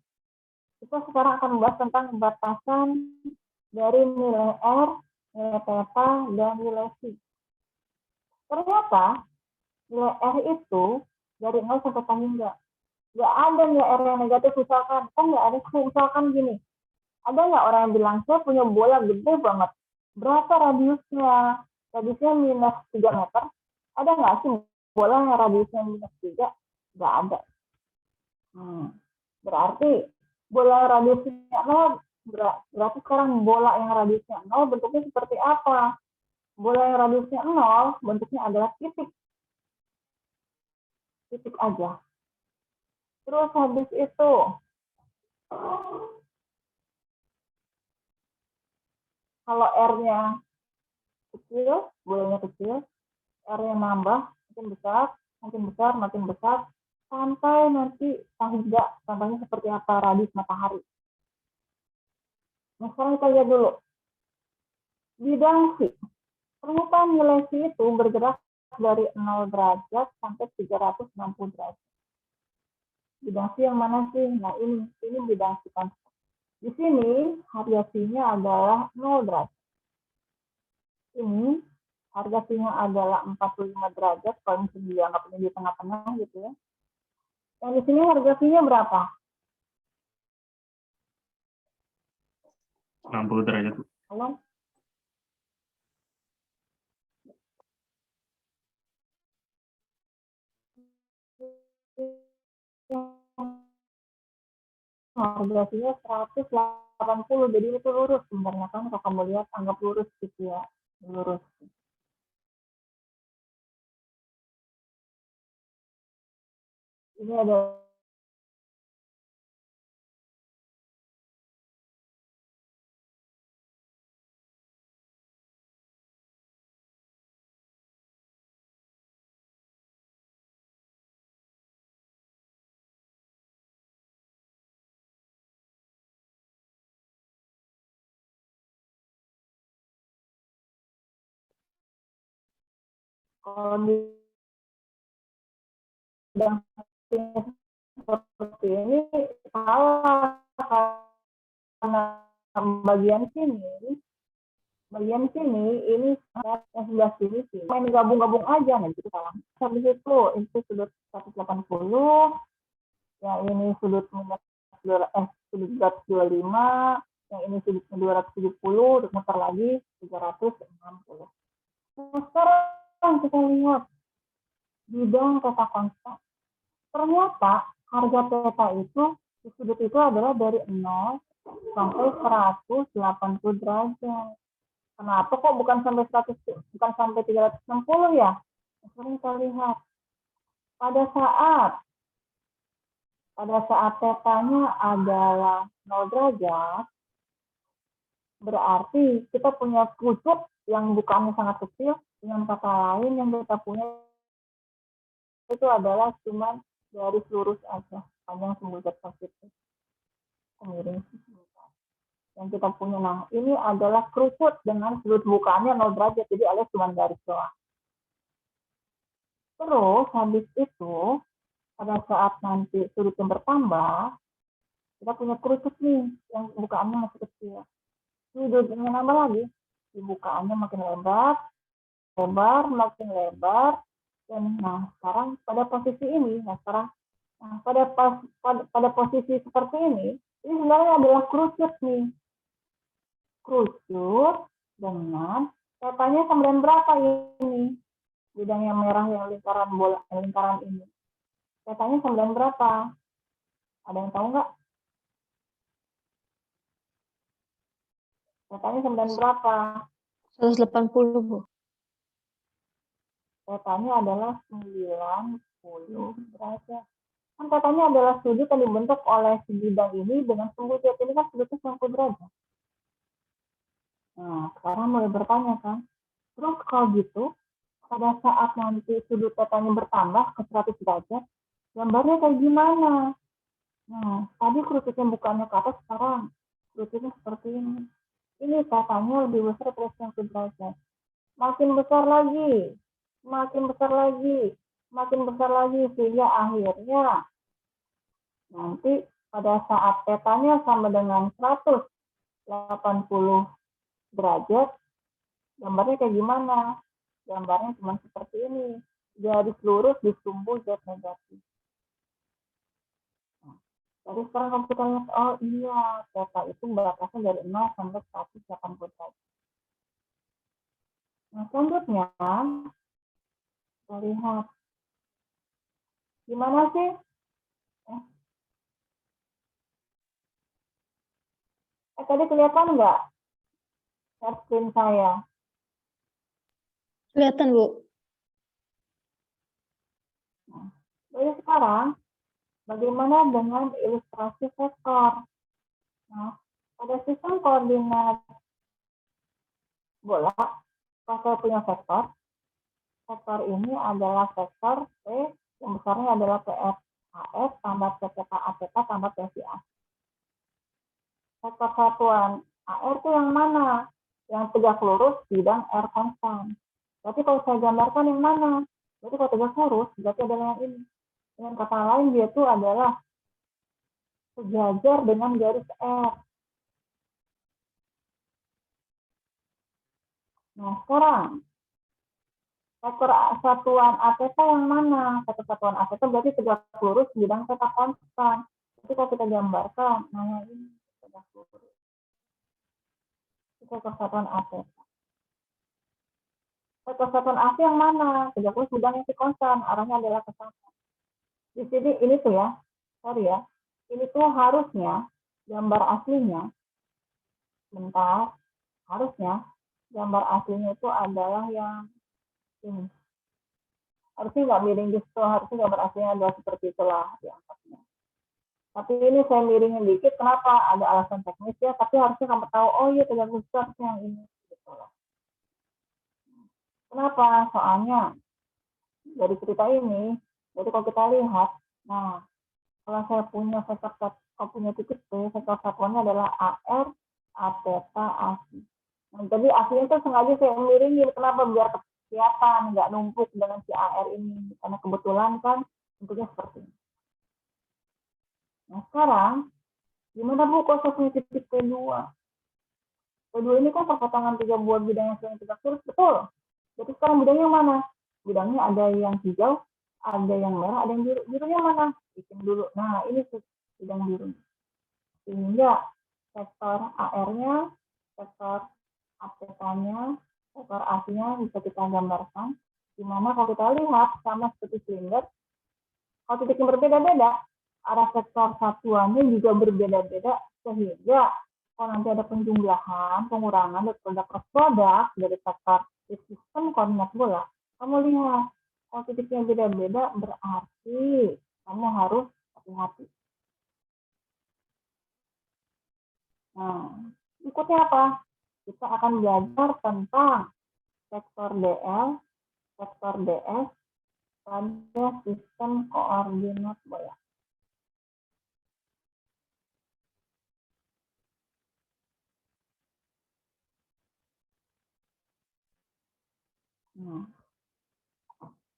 Kita sekarang akan membahas tentang batasan dari nilai R, nilai theta, dan nilai C. Ternyata nilai R itu dari 0 sampai tanggung nggak ada nilai R yang negatif. Misalkan, kan nggak ada. Misalkan gini, ada nggak orang yang bilang, saya punya bola gede banget. Berapa radiusnya? Radiusnya minus 3 meter. Ada nggak sih bola yang radiusnya minus 3? Nggak ada. Berarti bola radiusnya 0, berarti sekarang bola yang radiusnya 0 bentuknya seperti apa? Bola yang radiusnya 0 bentuknya adalah titik. Titik aja. Terus habis itu, kalau R-nya kecil, bolanya kecil, R-nya nambah, makin besar, sampai nanti tidak, contohnya seperti apa, radius matahari. Nah, sekarang kita lihat dulu. Bidang C. Ternyata nilai C itu bergerak dari 0 derajat sampai 360 derajat. Bidang C yang mana sih? Nah, ini bidang C konstan. Di sini harga C-nya adalah 0 derajat. ini harga fee-nya adalah 45 derajat, kalau misalnya dianggap ini di tengah-tengah gitu ya. Yang di sini harga fee-nya berapa? 60 derajat, Bu. Halo? Harga fee-nya 180, jadi itu lurus sebenarnya kan, kalau kamu lihat anggap lurus gitu ya, lurus. Ini ada kalau di bidang seperti ini salah, karena bagian sini ini yang sebelah sini sih main gabung-gabung aja, nah itu salah. Habis itu sudut 180, yang ini sudut minus sudut 225, yang ini sudutnya 270, muter lagi 360. Nah, sekarang kita lihat bidang teta konstan. Ternyata harga teta itu di sudut itu adalah dari 0 sampai 180 derajat. Kenapa kok bukan sampai 100, bukan sampai 360 ya? Sekarang kita lihat pada saat tetanya adalah 0 derajat, berarti kita punya kerucut yang bukannya sangat kecil. Dengan kata lain, yang kita punya itu adalah cuma garis lurus aja, panjang sembujat positif. Miring. Yang kita punya, nah ini adalah kerucut dengan sudut bukaannya 0 derajat, jadi alias cuma garis doang. Terus habis itu pada saat nanti sudutnya bertambah, kita punya kerucut nih yang bukaannya masih kecil. Sudutnya nambah lagi, bukaannya makin lebar, makin lebar. Dan nah sekarang pada posisi ini, pada posisi seperti ini sebenarnya adalah kerucut nih. Kerucut dengan tetanya sama dengan berapa ini? Bidang yang merah yang lingkaran ini. Tetanya sama dengan berapa? Ada yang tahu nggak? Tetanya sama dengan berapa? 180, Bu. Tetanya adalah 90 derajat. Kan tetanya adalah sudut yang dibentuk oleh si bidang ini dengan sembujat. Ini kan sudutnya 90 derajat. Nah, sekarang mulai bertanya kan. Terus kalau gitu, pada saat nanti sudut tetanya bertambah ke 100 derajat, gambarnya kayak gimana? Nah, tadi kerucutnya bukannya ke atas, sekarang kerucutnya seperti ini. Ini tetanya lebih besar dari 100 derajat. Makin besar lagi, sehingga akhirnya nanti pada saat tetanya sama dengan 180 derajat, gambarnya kayak gimana? Gambarnya cuma seperti ini, garis lurus disumbu Z negatif. Jadi sekarang kalau kita lihat, oh iya, theta itu batasnya dari 0 sampai 180 derajat. Nah, selanjutnya kita lihat gimana sih? Tadi kelihatan nggak share screen saya? Kelihatan, Bu. Nah, jadi sekarang bagaimana dengan ilustrasi vektor? Nah, pada sistem koordinat bola, kalau saya punya vektor ini adalah vektor P, yang besarnya adalah PF tambah PPK tambah PVA. Vektor satuan AR itu yang mana? Yang tegak lurus bidang R konstan. Berarti kalau saya gambarkan yang mana? Berarti kalau tegak lurus, berarti adalah yang ini. Dengan kata lain, dia itu adalah sejajar dengan garis R. Nah, sekarang vektor satuan ATK yang mana? Vektor satuan ATK berarti tegak lurus bidang θ konstan. Jadi kalau kita gambarkan, nah ini tegak lurus. Itu vektor satuan ATK. Vektor satuan AC yang mana? Tegak lurus bidangnya si konstan, arahnya adalah ke sana. Di sini ini tuh ya, sorry ya, ini tuh harusnya gambar aslinya, bentar, harusnya gambar aslinya itu adalah yang ini. Harusnya nggak miring justru, harusnya gambar aslinya adalah seperti itulah diangkatnya. Tapi ini saya miringin dikit, kenapa? Ada alasan teknis ya, tapi harusnya kamu tahu, oh iya tegak lurus harusnya yang ini. Gitu loh. Kenapa? Soalnya dari cerita ini, jadi kalau kita lihat, nah kalau saya punya vektor, kalau punya titik P, vektor satuannya adalah AR, ATK, AC. Nah, jadi aslinya itu sengaja saya miringin, kenapa? Biar kelihatan, nggak numpuk dengan si AR ini. Karena kebetulan kan bentuknya seperti ini. Nah sekarang, gimana Bu kalau saya punya titik P2? P2 ini kan perpotongan 3 buah bidang yang saling tegak lurus, betul. Jadi sekarang bidangnya mana? Bidangnya ada yang hijau, ada yang merah, ada yang biru. Birunya mana? Bikin dulu. Nah, ini bidang biru. Sehingga vektor AR-nya, vektor ATK-nya, vektor AC-nya bisa kita gambarkan. Dimana kalau kita lihat sama seperti silinder, kalau titiknya berbeda-beda, arah vektor satuannya juga berbeda-beda, sehingga kalau nanti ada penjumlahan, pengurangan, dan produk dari vektor sistem koordinat bola, kamu lihat, kalau titiknya beda-beda, berarti kamu harus hati-hati. Nah, berikutnya apa? Kita akan belajar tentang vektor DL, vektor DS, pada sistem koordinat bola. Nah,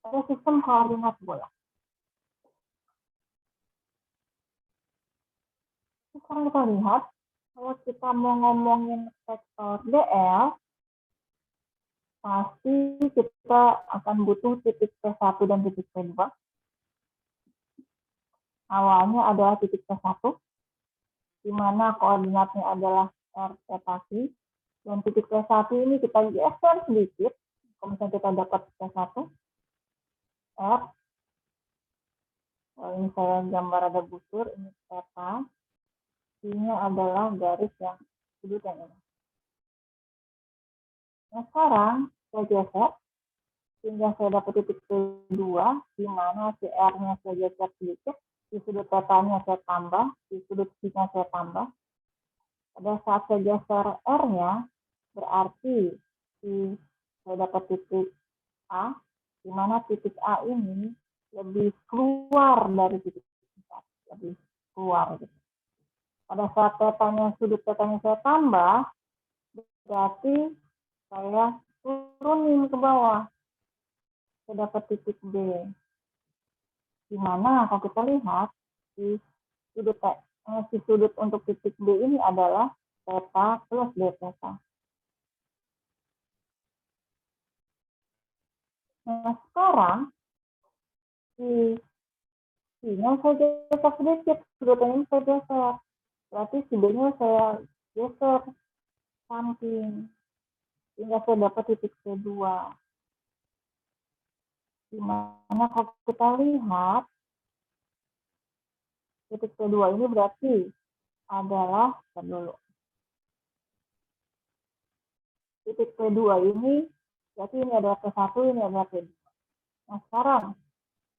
pada sistem koordinat bola. Sekarang kita lihat, kalau kita mau ngomongin vektor DL, pasti kita akan butuh titik P1 dan titik P2. Awalnya adalah titik P1, di mana koordinatnya adalah R psi, dan titik P1 ini kita geser sedikit, kalau misalnya kita dapat P1, R, ini saya gambar ada busur, ini peta, ini adalah garis yang sudut yang ini. Nah sekarang saya geser, sehingga saya dapat titik P2, di mana si R-nya saya geser sedikit, di sudut petanya saya tambah, di sudut C-nya saya tambah. Pada saat saya geser R-nya, berarti saya dapat titik A, di mana titik A ini lebih keluar dari titik A, lebih keluar. Gitu. Pada saat sudut petanya saya tambah, berarti saya turunin ke bawah. Saya dapat titik B. Di mana kalau kita lihat, si sudut untuk titik B ini adalah theta plus D theta. Nah sekarang, C-nya saya geser sedikit, sudut ini saya geser. Berarti si B-nya saya geser samping. Sehingga saya dapat titik C2. Dimana kalau kita lihat, titik C2 ini berarti adalah, dulu. Titik P2 ini, berarti ini adalah P1, ini adalah P2. Nah sekarang,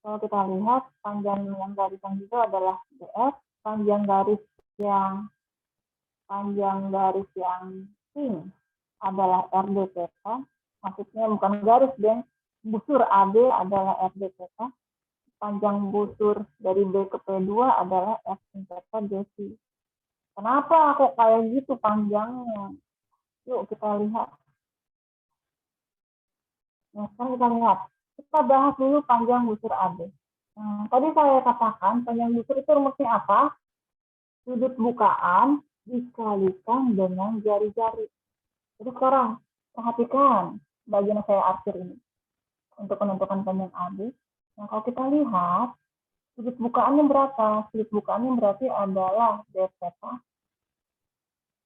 kalau kita lihat, panjang yang garis yang hijau adalah DF, panjang garis yang pink adalah RD theta, maksudnya bukan garis, dan busur AB adalah RD theta, panjang busur dari B ke P2 adalah F theta DC. Kenapa kok kayak gitu panjangnya? Yuk kita lihat. Nah, sekarang kita lihat. Kita bahas dulu panjang busur AB. Nah, tadi saya katakan panjang busur itu rumusnya apa? Sudut bukaan dikalikan dengan jari-jari. Jadi sekarang Perhatikan bagian yang saya arsir ini untuk menentukan panjang AB. Nah, kalau kita lihat sudut bukaannya berapa? Sudut bukaannya berarti adalah d theta.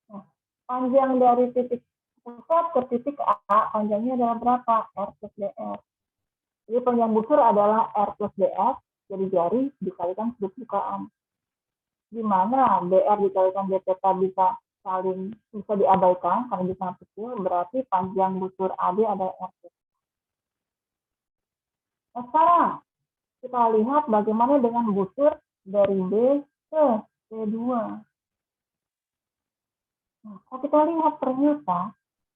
Nah, panjang dari titik pusat ke titik A, panjangnya adalah berapa? R plus dr. Jadi panjang busur adalah R plus dr, jadi jari dikalikan sudut bukaan. Di mana dr dikalikan d theta bisa diabaikan karena bisa sangat kecil, berarti panjang busur AB adalah R plus. Nah, sekarang kita lihat bagaimana dengan busur dari B ke C2. Nah, kalau kita lihat ternyata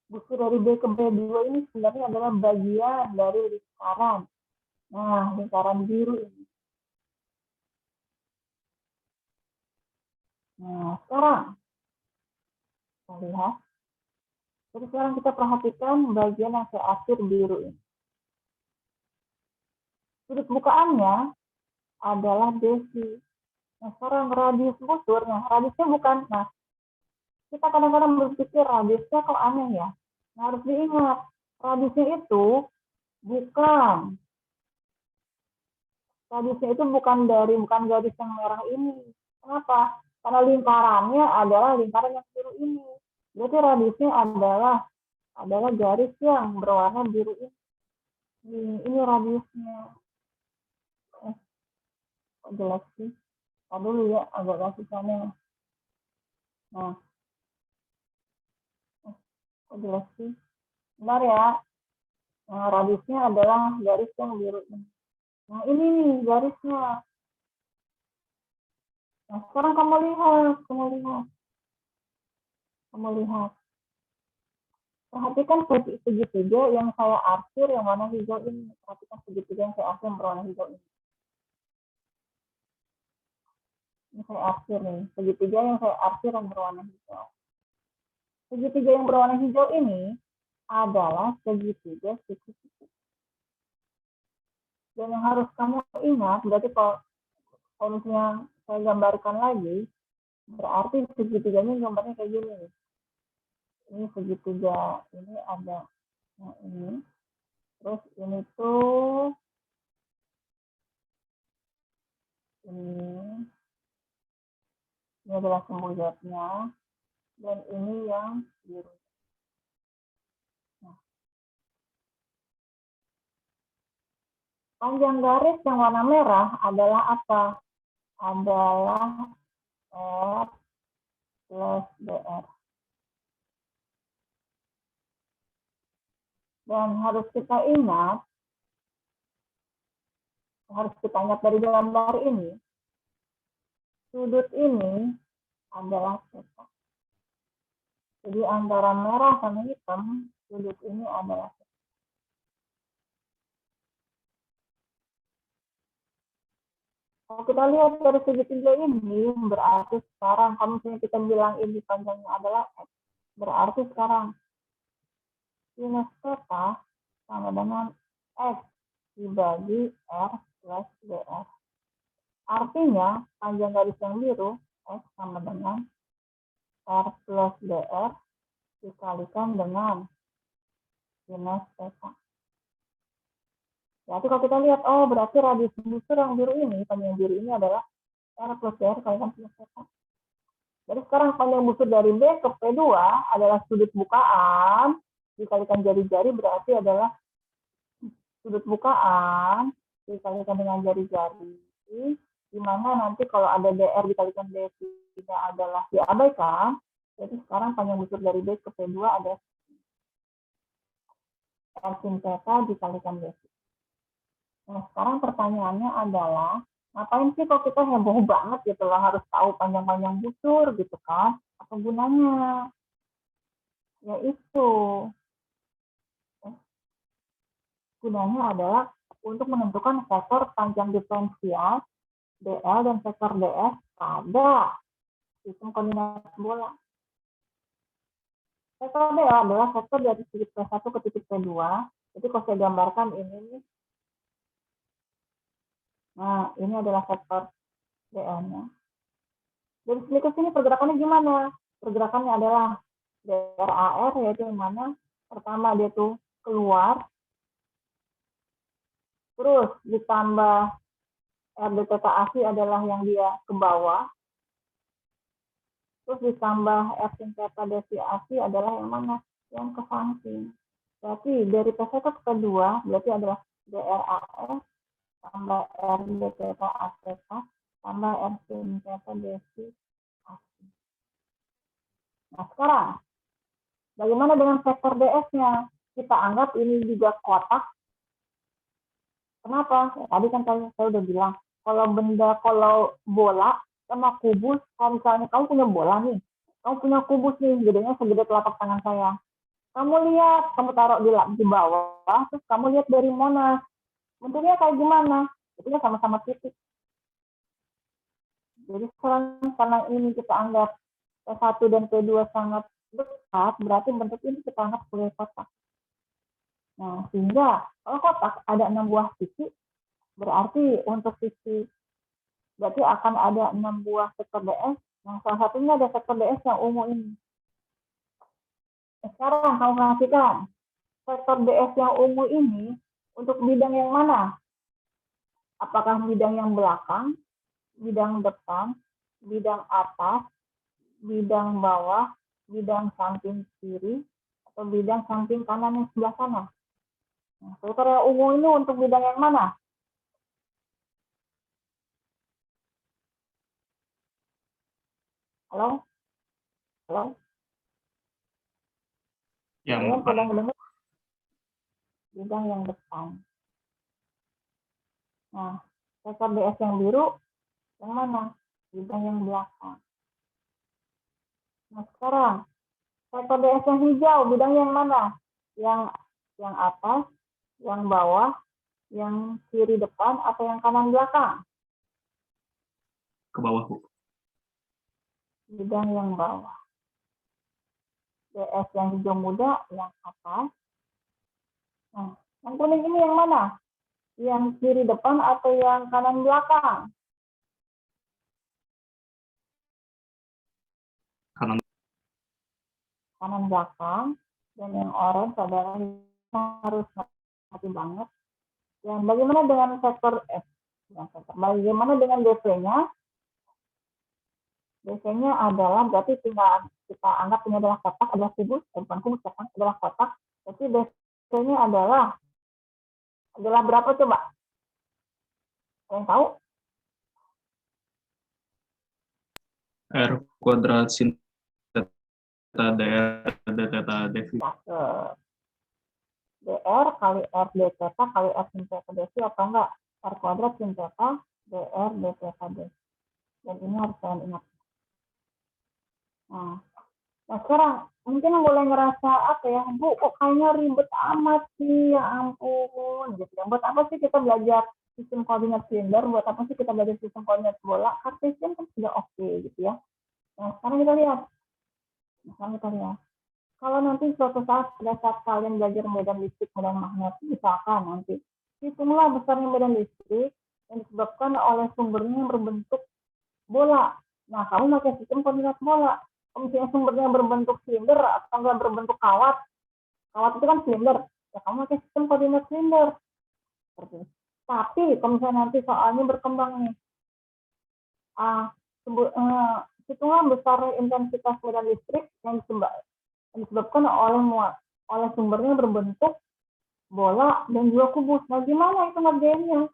busur dari B ke B2 ini sebenarnya adalah bagian dari lingkaran. Nah, lingkaran biru ini. Nah, sekarang kita lihat. Jadi sekarang kita perhatikan bagian yang saya arsir biru ini. Sudut bukaannya adalah BC. Nah, sekarang radius busur, nah radiusnya bukan, nah kita kadang-kadang berpikir radiusnya kok aneh ya. Nah, harus diingat, radiusnya itu bukan garis yang merah ini. Kenapa? Karena lingkarannya adalah lingkaran yang biru ini. Berarti radiusnya adalah garis yang berwarna biru ini. Ini radiusnya. Kok jelas sih? Tadi dulu ya, agak susahnya. Nah, kok jelas sih? Benar ya. Nah, radiusnya adalah garis yang biru ini. Nah, ini nih garisnya. Nah, sekarang kamu lihat. Perhatikan segitiga yang saya arsir yang warna hijau ini. Perhatikan segitiga yang saya arsir yang berwarna hijau ini. Ini saya arsir nih. Segitiga yang saya arsir yang berwarna hijau. Segitiga yang berwarna hijau ini adalah segitiga sisi-sisi. Dan yang harus kamu ingat, berarti kalau misalnya saya gambarkan lagi, berarti segitiganya gambarnya kayak gini. Ini segitiga, ini ada yang ini. Terus ini tuh ini adalah sembujatnya, dan ini yang biru. Nah, panjang garis yang warna merah adalah apa? Adalah R plus dr. Dan harus kita ingat dari gambar ini, sudut ini adalah theta. Jadi antara merah sama hitam, sudut ini adalah theta. Kalau kita lihat dari segitiga ini, berarti sekarang kalau misalnya kita bilang ini panjangnya adalah X, berarti sekarang sinus theta sama dengan X dibagi R plus dr. Artinya, panjang garis yang biru, X sama dengan R plus dr dikalikan dengan sinus theta. Berarti kalau kita lihat, oh berarti radius busur yang biru ini, panjang biru ini adalah R plus dr dikalikan sinus theta. Jadi sekarang panjang busur dari B ke P2 adalah sudut bukaan dikalikan jari-jari, berarti adalah sudut bukaan dikalikan dengan jari-jari, di mana nanti kalau ada dr dikalikan d tidak adalah diabaikan. Jadi sekarang panjang busur dari B ke P2 adalah R sin theta dikalikan D. Nah, sekarang pertanyaannya adalah, ngapain sih kok kita heboh banget gitu loh, harus tahu panjang-panjang busur gitu kan? Apa gunanya? Yaitu, gunanya adalah untuk menentukan vektor panjang diferensial dl dan vektor ds pada sistem koordinat bola. Vektor dl adalah vektor dari titik P1 ke titik P2. Jadi kalau saya gambarkan ini nih, nah ini adalah vektor dl-nya. Dari sini ke sini pergerakannya gimana? Pergerakannya adalah dr AR, yaitu yang mana pertama dia tuh keluar, terus ditambah RD theta AC adalah yang dia ke bawah, terus ditambah R sin theta desi AC adalah yang mana? Yang ke samping. Berarti dari theta kedua berarti adalah DRAS tambah RD theta AC tambah R sin theta desi AC. Nah sekarang, bagaimana dengan vektor DS-nya? Kita anggap ini juga kotak. Kenapa? Ya, tadi kan saya udah bilang, kalau bola sama kubus, kalau misalnya kamu punya bola nih, kamu punya kubus nih, gedenya segede telapak tangan saya. Kamu lihat, kamu taruh di bawah, terus kamu lihat dari Monas. Bentuknya kayak gimana? Bentuknya sama-sama titik. Jadi karena ini kita anggap P1 dan P2 sangat dekat, berarti bentuk ini kita anggap sebagai kotak. Nah, sehingga kalau kotak ada 6 buah sisi, berarti untuk sisi, berarti akan ada 6 buah vektor DS. Nah, salah satunya ada vektor DS yang ungu ini. Sekarang kamu perhatikan, vektor DS yang ungu ini untuk bidang yang mana? Apakah bidang yang belakang, bidang depan, bidang atas, bidang bawah, bidang samping kiri, atau bidang samping kanan yang sebelah sana? Nah, vektor yang ungu ini untuk bidang yang mana? Halo? Halo? Yang Kalian depan. sedang mendengar? Bidang yang depan. Nah, vektor DS yang biru, yang mana? Bidang yang belakang. Nah, sekarang, vektor DS yang hijau, bidang yang mana? Yang atas, yang bawah, yang kiri depan, atau yang kanan belakang? Ke bawah, Bu. Bidang yang bawah. DS yang hijau muda, yang atas. Nah, yang kuning ini yang mana? Yang kiri depan atau yang kanan belakang? Kanan belakang. Dan yang orange adalah harus hati banget. Dan bagaimana dengan vektor F? Bagaimana dengan DC-nya? DC-nya adalah berarti tinggal kita anggap ini adalah kotak, adalah kubus, bukan kubus, adalah kotak. Jadi DC-nya adalah berapa coba? Yang tahu? R kuadrat sin theta dr d theta dv. DR kali R d theta kali R sin theta dc atau enggak? R kuadrat sin theta dr d theta dc. Dan ini harus kalian ingat. Nah sekarang mungkin boleh ngerasa apa ya, Bu, kok kayaknya ribet amat sih, ya ampun. Gitu. Buat apa sih kita belajar sistem koordinat silinder? Buat apa sih kita belajar sistem koordinat bola? Kartesian kan sudah oke gitu ya. Nah sekarang kita lihat. Kalau nanti suatu saat pada saat kalian belajar medan listrik, medan magnet, misalkan nanti hitunglah besarnya medan listrik yang disebabkan oleh sumbernya yang berbentuk bola. Nah, kamu pakai sistem koordinat bola. Kalau misalnya sumbernya berbentuk silinder atau enggak berbentuk kawat itu kan silinder. Ya, kamu pakai sistem koordinat silinder. Seperti itu. Tapi kalau misalnya nanti soalnya berkembang nih, hitunglah besar intensitas medan listrik yang disebabkan oleh sumbernya berbentuk bola dan juga kubus. Nah, gimana itu ngerjainnya?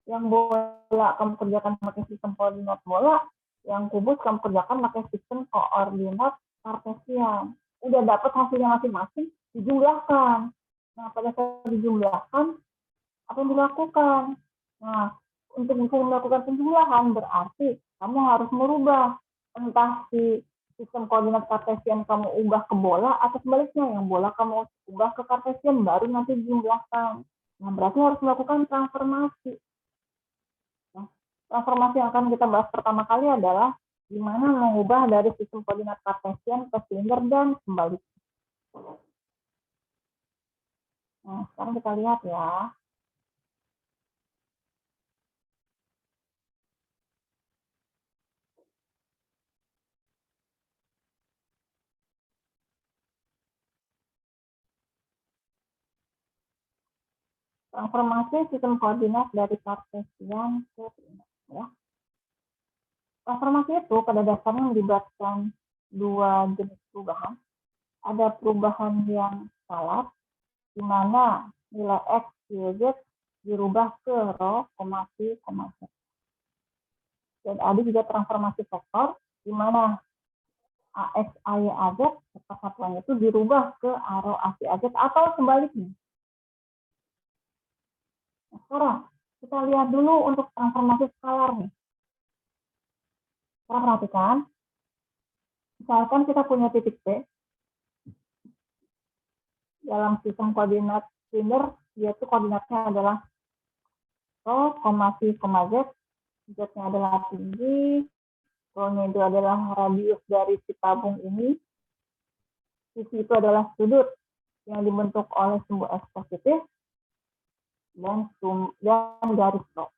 Yang bola kamu kerjakan pakai sistem koordinat bola, yang kubus kamu kerjakan pakai sistem koordinat kartesian. Udah dapat hasilnya masing-masing, dijumlahkan. Nah, pada saat dijumlahkan, apa yang dilakukan? Nah, untuk bisa melakukan penjumlahan berarti kamu harus merubah entah si sistem koordinat kartesian kamu ubah ke bola atau sebaliknya yang bola kamu ubah ke kartesian baru nanti dijumlahkan. Nah, berarti harus melakukan transformasi. Nah, transformasi yang akan kita bahas pertama kali adalah gimana mengubah dari sistem koordinat kartesian ke silinder dan sebaliknya. Nah, sekarang kita lihat ya. Transformasi sistem koordinat dari Kartesian ke Trinit, ya. Transformasi itu pada dasarnya melibatkan dua jenis perubahan. Ada perubahan yang skalar, di mana nilai X, Y, Z dirubah ke rho, Z. Dan ada juga transformasi vektor, di mana AX, AY, AZ, serta satuannya itu dirubah ke A rho, AC, AZ, atau sebaliknya. Nah, sekarang kita lihat dulu untuk transformasi skalar nih. Sekarang perhatikan, misalkan kita punya titik P dalam sistem koordinat silinder, yaitu koordinatnya adalah rho, Z, Z-nya adalah tinggi, rho-nya itu adalah radius dari si tabung ini, sisi itu adalah sudut yang dibentuk oleh sumbu X positif, dan garis rho.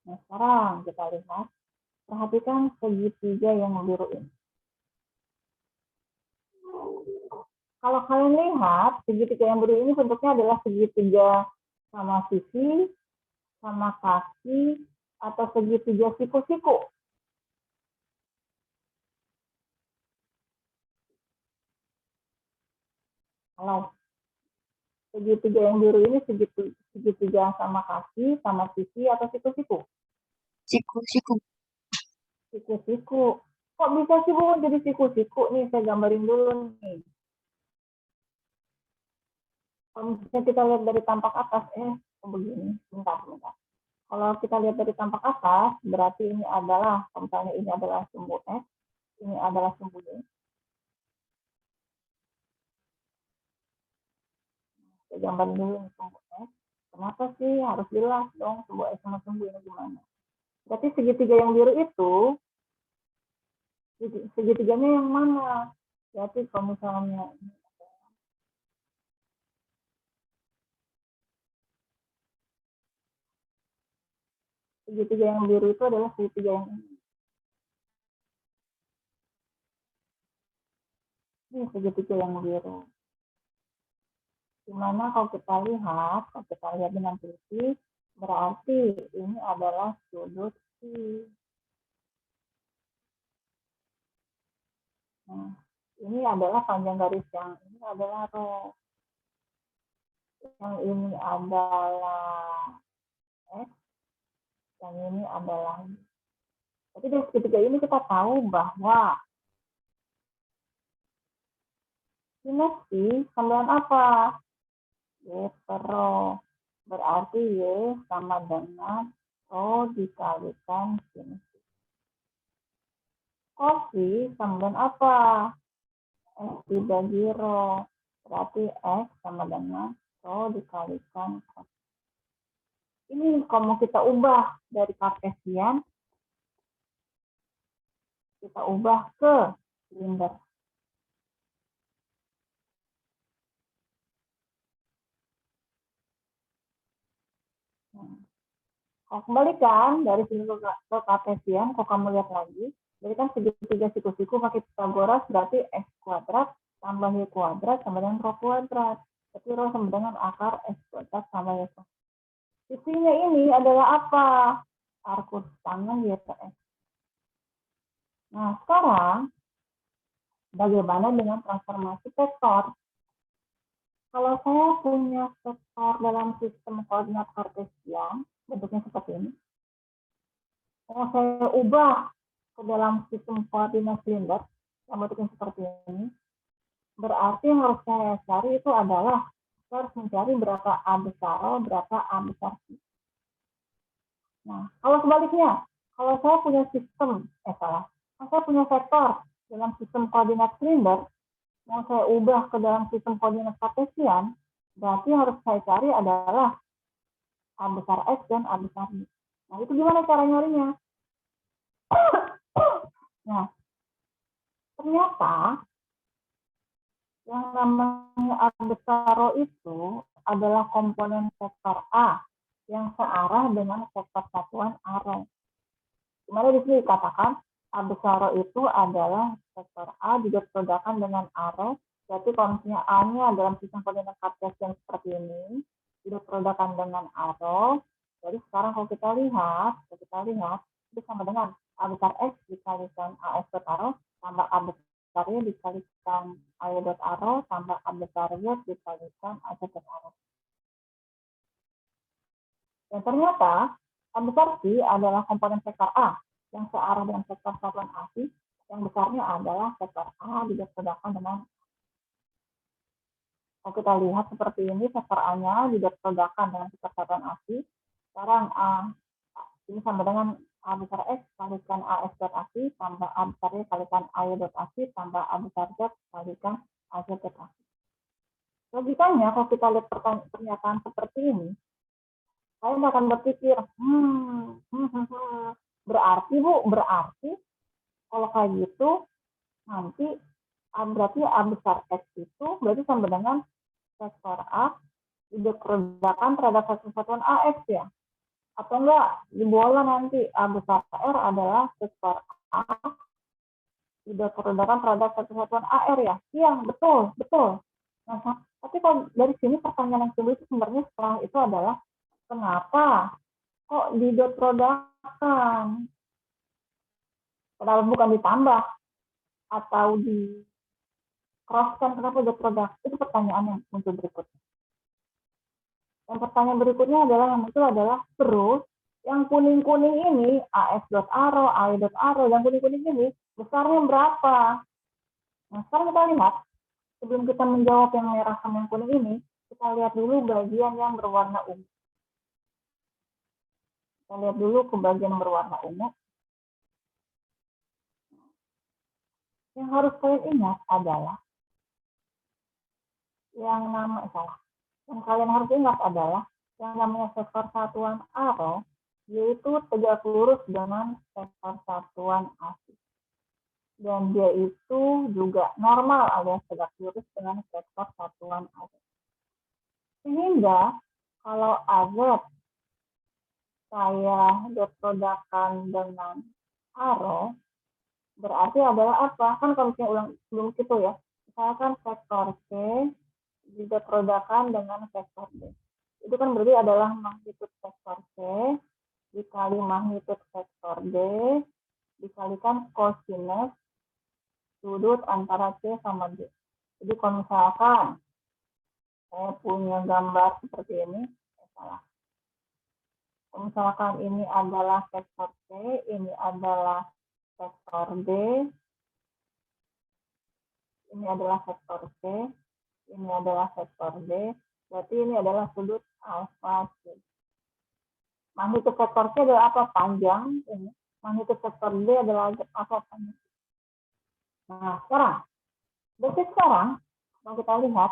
Nah, sekarang kita lihat, perhatikan segitiga yang biru ini. Kalau kalian lihat, segitiga yang biru ini bentuknya adalah segitiga sama sisi, sama kaki, atau segitiga siku-siku. Kalau segitiga yang biru ini segitiga sama kaki, sama sisi, atau siku-siku? Siku. Siku-siku. Kok bisa sih Bu jadi siku-siku nih? Saya gambarin dulu nih. Kalau misalnya kita lihat dari tampak atas, begini, bentar. Kalau kita lihat dari tampak atas, berarti ini adalah, misalnya ini adalah sumbu S, ini adalah sumbu Y. Saya gambarin dulu nih sumbu S. Kenapa sih harus jelas dong sumbu S sama sumbu ini gimana? Berarti segitiga yang biru itu, segitiganya yang mana? Berarti kalau misalnya segitiga yang biru itu adalah segitiga yang ini. Ini segitiga yang biru. Dimana kalau kita lihat dengan teliti, berarti ini adalah sudut C. Nah, ini adalah panjang garis yang ini adalah rho. Yang ini adalah X, yang ini adalah Y. Jadi dari segitiga ini kita tahu bahwa simetri sama apa? Y per rho. Berarti Y sama dengan rho dikalikan simetri. Kosi sama dengan apa? X dibagi rho. Berarti X sama dengan rho dikalikan cos. Ini kalau kita ubah dari Kartesian, kita ubah ke silinder. Kalau kembalikan dari sini ke Kartesian, kalau kamu lihat lagi, jadi kan segitiga siku-siku pakai Pythagoras berarti X kuadrat tambah Y kuadrat sama dengan rho kuadrat. Berarti rho sama dengan akar X kuadrat sama Y kuadrat. Sisinya ini adalah apa? Arcus tangan Y per X. Nah, sekarang bagaimana dengan transformasi vektor? Kalau saya punya vektor dalam sistem koordinat Kartesian, bentuknya seperti ini. Kalau saya ubah ke dalam sistem koordinat silinder, yang bentuknya seperti ini, berarti yang harus saya cari itu adalah, saya harus mencari berapa A besar rho, berapa A besar C. Nah, kalau sebaliknya, kalau saya punya sistem, kalau saya punya vektor dalam sistem koordinat silinder, mau saya ubah ke dalam sistem koordinat Kartesian, berarti yang harus saya cari adalah A besar X dan A besar Y. Nah, itu gimana cara nyarinya? Nah, ternyata yang namanya A besar rho itu adalah komponen vektor A yang searah dengan vektor satuan A rho. Dimana di sini dikatakan A besar rho itu adalah vektor A diproduksikan dengan A rho. Berarti kalau misalnya A-nya dalam sistem koordinat Kartesian seperti ini, diprodukkan dengan arrow. Jadi sekarang kalau kita lihat itu sama dengan A besar X dikalikan AS dot arrow tambah A besar Y dikalikan AY dot arrow tambah A besar Y dikalikan AZ dot arrow. Dan ternyata A besar C adalah komponen vektor A yang searah dengan vektor satuan ASI, yang besarnya adalah vektor A diprodukkan dengan. Kalau kita lihat seperti ini, vektor A-nya diprodukkan dengan vektor satuan ASI. Sekarang ini sama dengan A besar X kalikan AS dot ASI tambah A besar Y kalikan AY dot ASI tambah A besar Z kalikan AZ dot ASI. Logikanya kalau kita lihat pernyataan seperti ini, saya akan berpikir, berarti kalau kayak gitu nanti berarti A besar X itu berarti sama dengan vektor A diprodukkan terhadap vektor satuan AX ya. Atau enggak, dibawa nanti A besar R adalah vektor A diprodukkan terhadap vektor satuan AR ya. Iya, betul. Nah, tapi kalau dari sini pertanyaan yang timbul itu sebenarnya setelah itu adalah kenapa kok diprodukkan? Kenapa bukan ditambah atau di crosskan, kenapa diproduk? Itu pertanyaan yang muncul berikutnya. Dan pertanyaan berikutnya adalah yang muncul adalah terus yang kuning-kuning ini AS dot arrow, AY dot arrow, yang kuning-kuning ini besarnya berapa? Nah, sekarang kita lihat sebelum kita menjawab yang merah sama yang kuning ini, kita lihat dulu bagian yang berwarna ungu. Kita lihat dulu ke bagian berwarna ungu. Yang harus kalian ingat adalah yang kalian harus ingat adalah yang namanya vektor satuan arrow, yaitu tegak lurus dengan vektor satuan ASI. Dan dia itu juga normal alias tegak lurus dengan vektor satuan AZ. Sehingga kalau AZ saya diprodukkan dengan arrow, berarti adalah apa? Kan kalau misalnya ulang sebelum itu ya, misalkan vektor C diprodukkan dengan vektor D. Itu kan berarti adalah magnitudo vektor C dikali magnitudo vektor D dikalikan kosinus sudut antara C sama D. Jadi kalau misalkan saya punya gambar seperti ini, salah. Kalau misalkan ini adalah vektor C, ini adalah vektor D, ini adalah vektor C, ini adalah vektor D, berarti ini adalah sudut alfa C. Magnitudo vektor C adalah apa? Panjang. Ini. Magnitudo vektor D adalah apa? Panjang. Nah, sekarang, kalau kita lihat,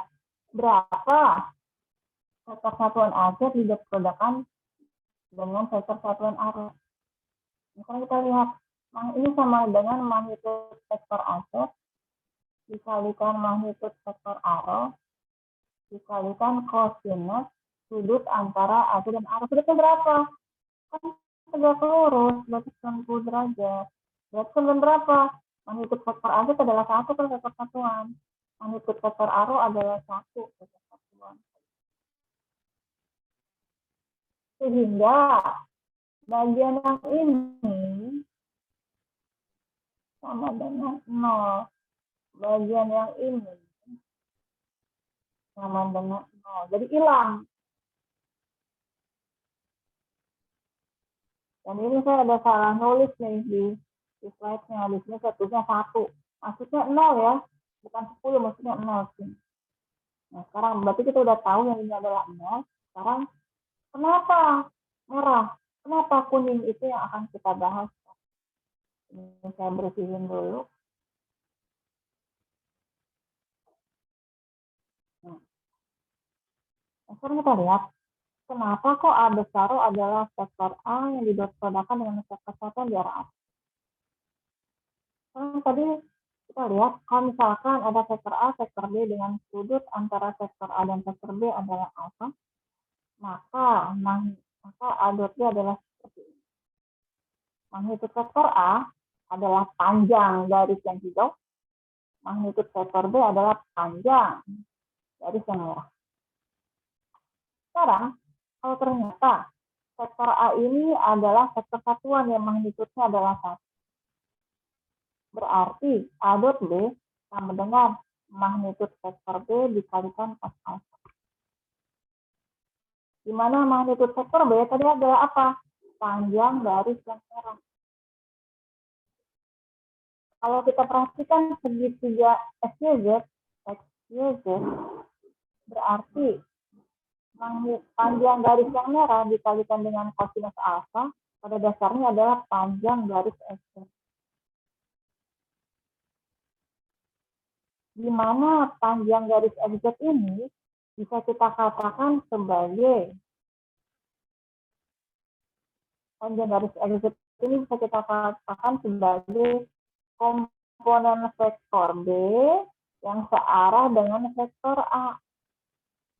berapa vektor satuan AZ diprodukkan dengan vektor satuan arrow. Misalnya kita lihat, ini sama dengan magnitudo vektor AZ dikalikan magnitudo vektor arrow dikalikan kosinus sudut antara AZ dan arrow. Sudutnya berapa? Kan tegak lurus, berarti 90 derajat. Berarti berapa? Magnitudo vektor AZ adalah 1 per vektor satuan. Magnitudo vektor arrow adalah 1 vektor satuan. Sehingga bagian yang ini sama dengan 0. Bagian yang ini sama dengan 0. Jadi hilang. Dan ini saya ada salah nulis nih di slide-nya. Di sini saya tulisnya 1. Maksudnya 0 ya. Bukan 10, maksudnya 0. Nah, sekarang berarti kita udah tahu yang ini adalah 0. Sekarang kenapa merah? Kenapa kuning? Itu yang akan kita bahas. Ini saya bersihin dulu. Nah, sekarang kita lihat. Kenapa kok A besar adalah vektor A yang diprodukkan dengan vektor satuan di arah A? Tadi kita lihat, kalau misalkan ada vektor A, vektor B dengan sudut antara vektor A dan vektor B adalah alfa, maka A dot B adalah seperti ini. Magnitudo vektor A adalah panjang garis yang hijau, magnitudo vektor B adalah panjang garis yang merah. Sekarang, kalau ternyata sektor A ini adalah sektor satuan yang magnitudenya adalah 1. Berarti A dot B sama dengan magnitud sektor B dikalikan cos alfa. Di mana magnitud sektor B tadi adalah apa? Panjang garis yang merah. Kalau kita perhatikan segitiga XYZ, berarti panjang garis yang merah dikalikan dengan kosinus alfa pada dasarnya adalah panjang garis XY. Di mana panjang garis XZ ini bisa kita katakan sebagai panjang garis XZ ini bisa kita katakan sebagai komponen vektor B yang searah dengan vektor A.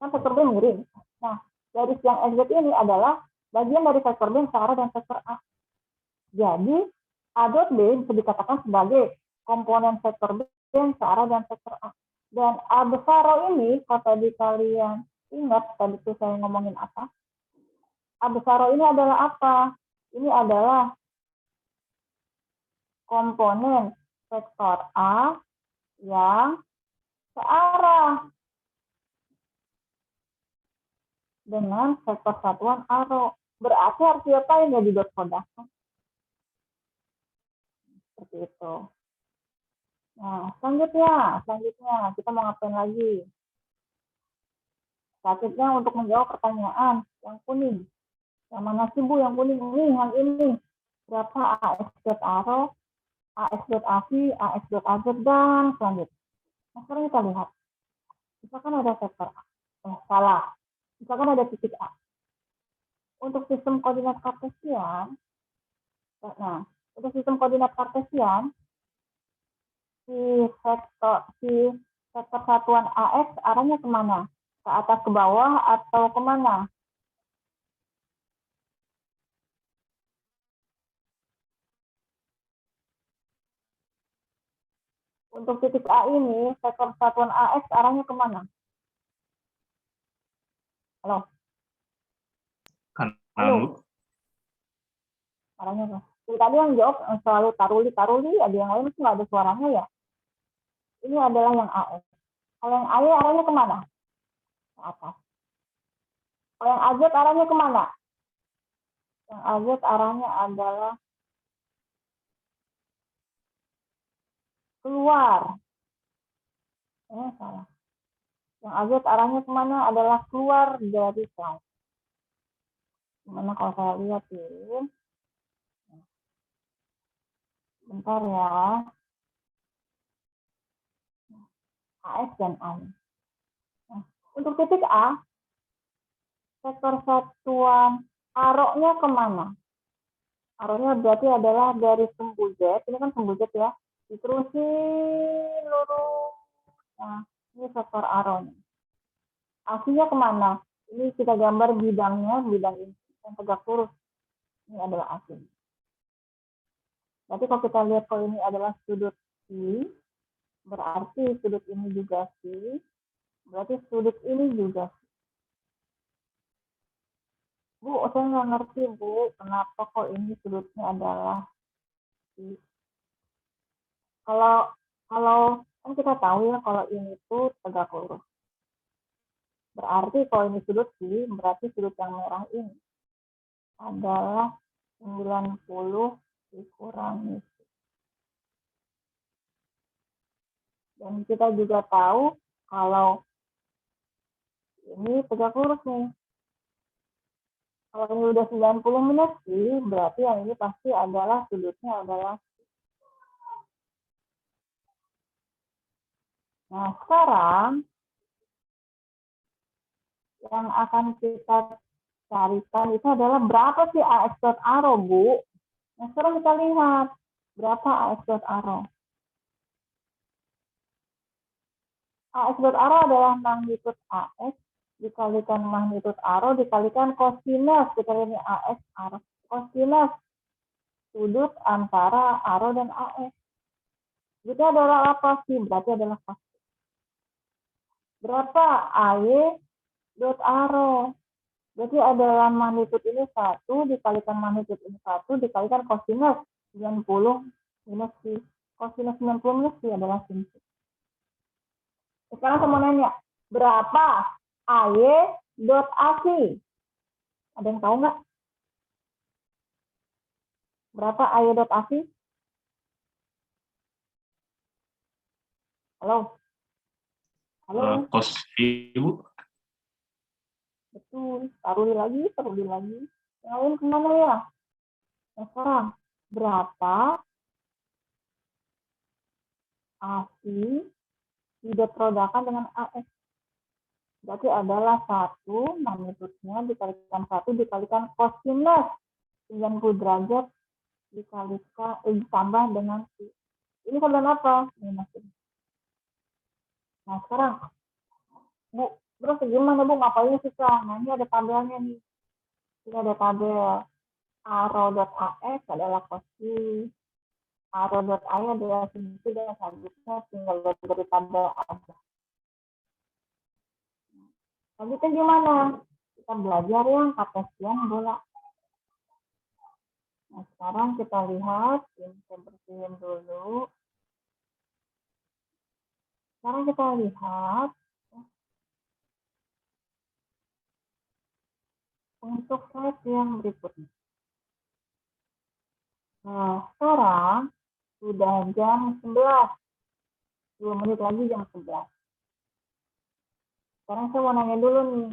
Kan vektor B miring. Nah, garis yang XZ ini adalah bagian dari vektor B yang searah dengan vektor A. Jadi, A dot B bisa dikatakan sebagai komponen vektor B yang searah dengan vektor A. Dan A besar ini, kalau tadi kalian ingat, tadi itu saya ngomongin apa? A besar ini adalah apa? Ini adalah komponen vektor A yang searah dengan vektor satuan aro. Berarti harus diapain ya di dot product? Seperti itu. Nah, selanjutnya kita mau ngapain lagi? Selanjutnya untuk menjawab pertanyaan yang kuning. Yang mana sih Bu yang kuning? Ini, yang ini. Berapa AX aro, AX.AV, AX.AZ, dan selanjutnya. Nah, sekarang kita lihat. Misalkan ada vektor A. Salah. Misalkan ada titik A. Untuk sistem koordinat kartesian, si vektor satuan AX arahnya kemana? Ke atas, ke bawah, atau kemana? Untuk titik A ini, vektor satuan AX arahnya kemana? Halo? Kanan, Halo? Bu. Arahnya kemana? Jadi tadi yang jawab selalu taruli, ada yang lain itu nggak ada suaranya ya? Ini adalah yang AX. Kalau yang AY arahnya kemana? Ke atas. Kalau yang AZ arahnya kemana? Yang AZ arahnya adalah keluar. Salah. Yang AZ arahnya kemana? Adalah keluar dari kelas. Gimana kalau saya lihatin? Bentar ya. AX dan AY. Nah, untuk titik A, vektor satuan aro-nya kemana? Aro-nya berarti adalah dari sumbu Z, ini kan sumbu Z ya, diterusin lurus. Nah, ini vektor aro-nya. Aksinya kemana? Ini kita gambar bidangnya, bidang ini yang tegak lurus. Ini adalah aksi. Berarti kalau kita lihat kalau ini adalah sudut I, berarti sudut ini juga C, berarti sudut ini juga C. Bu, saya nggak ngerti Bu, kenapa kok ini sudutnya adalah C. Kalau kan kita tahu ya kalau ini tuh tegak lurus. Berarti kalau ini sudut C, berarti sudut yang merah ini adalah 90 dikurangi. Dan kita juga tahu kalau ini tegak lurus nih. Kalau ini udah 90 minus C, berarti yang ini pasti adalah sudutnya adalah C. Nah, sekarang yang akan kita carikan itu adalah berapa sih AX.aro, Bu? Nah, sekarang kita lihat berapa AX.aro. AX.aro adalah magnitud AX dikalikan magnitud aro dikalikan kosinus, kita lihat ini AX aro, kosinus sudut antara aro dan AX. Itu adalah apa sih? Berarti adalah pasti. Berapa AY dot aro? Jadi adalah magnitude ini 1 dikalikan magnitude ini 1 dikalikan kosinus 90 minus C. Kosinus 90 minus C adalah sin C. Sekarang saya mau nanya, berapa AY dot AC? Ada yang tahu nggak? Berapa AY dot AC? Halo? Halo? Kos ibu. Betul. Taruh lagi. Yang lain kemana ya? Nah, sekarang, berapa AC didotrodakkan dengan AS? Berarti adalah 1 magnitudenya dikalikan 1 dikalikan kosinus 90 derajat dikalikan ditambah dengan C. Ini sama apa? Minus ini. Nah, sekarang, Bu, terus gimana, Bu? Ngapain susah? Nah, ini ada tabelnya nih. Ini ada tabel. ARO.AS adalah kosin. ARO.AY adalah sin C dan selanjutnya tinggal dari tabel aja. Selanjutnya gimana? Kita belajar yang kartesian bola. Nah, sekarang kita lihat, saya bersihin dulu. Sekarang kita lihat untuk slide yang berikutnya. Nah, sekarang sudah jam 11. 2 menit lagi jam 11. Sekarang saya mau nanya dulu nih.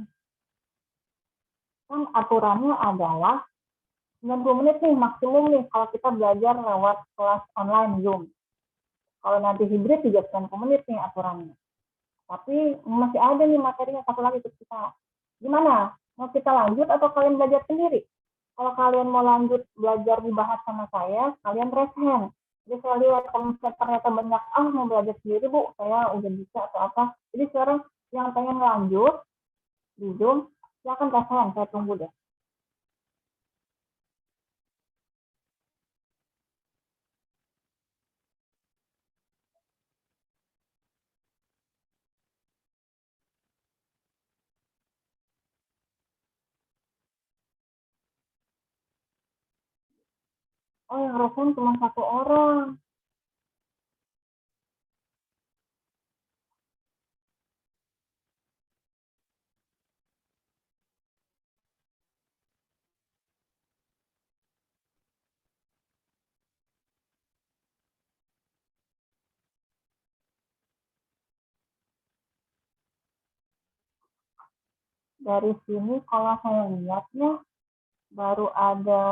Kan aturannya adalah 90 menit nih maksimum nih kalau kita belajar lewat kelas online Zoom. Kalau nanti hibrid juga 90 menit nih aturannya. Tapi masih ada nih materinya satu lagi untuk kita. Gimana? Mau kita lanjut atau kalian belajar sendiri? Kalau kalian mau lanjut belajar dibahas sama saya, kalian raise hand. Jadi saya lihat kalau ternyata banyak, mau belajar sendiri Bu, saya udah bisa atau apa. Jadi sekarang yang pengen lanjut di Zoom, silakan raise hand, saya tunggu deh. Oh, yang raise hand cuma 1 orang. Dari sini kalau saya lihatnya baru ada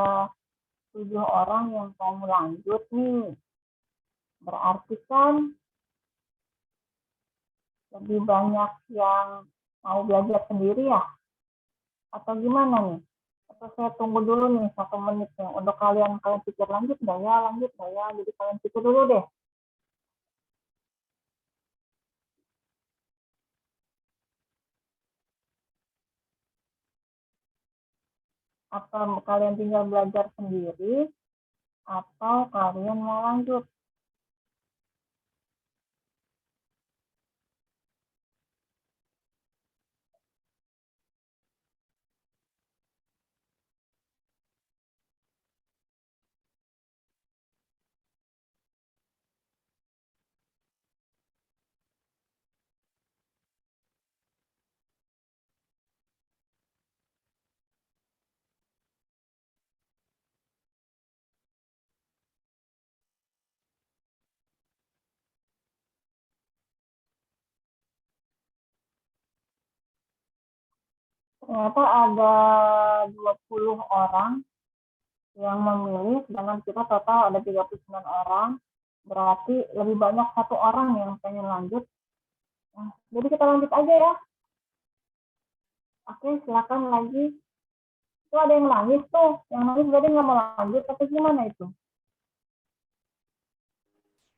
7 orang yang mau lanjut nih. Berarti kan lebih banyak yang mau belajar sendiri ya? Atau gimana nih? Atau saya tunggu dulu nih 1 menit nih. Untuk kalian pikir lanjut nggak ya? Lanjut nggak ya? Jadi kalian pikir dulu deh. Atau kalian tinggal belajar sendiri? Atau kalian mau lanjut? Ternyata ada 20 orang yang memilih, sedangkan kita total ada 39 orang. Berarti lebih banyak 1 orang yang pengen lanjut. Nah, jadi kita lanjut aja ya. Oke, silakan lagi. Itu ada yang nangis tuh. Yang nangis berarti nggak mau lanjut, tapi gimana itu?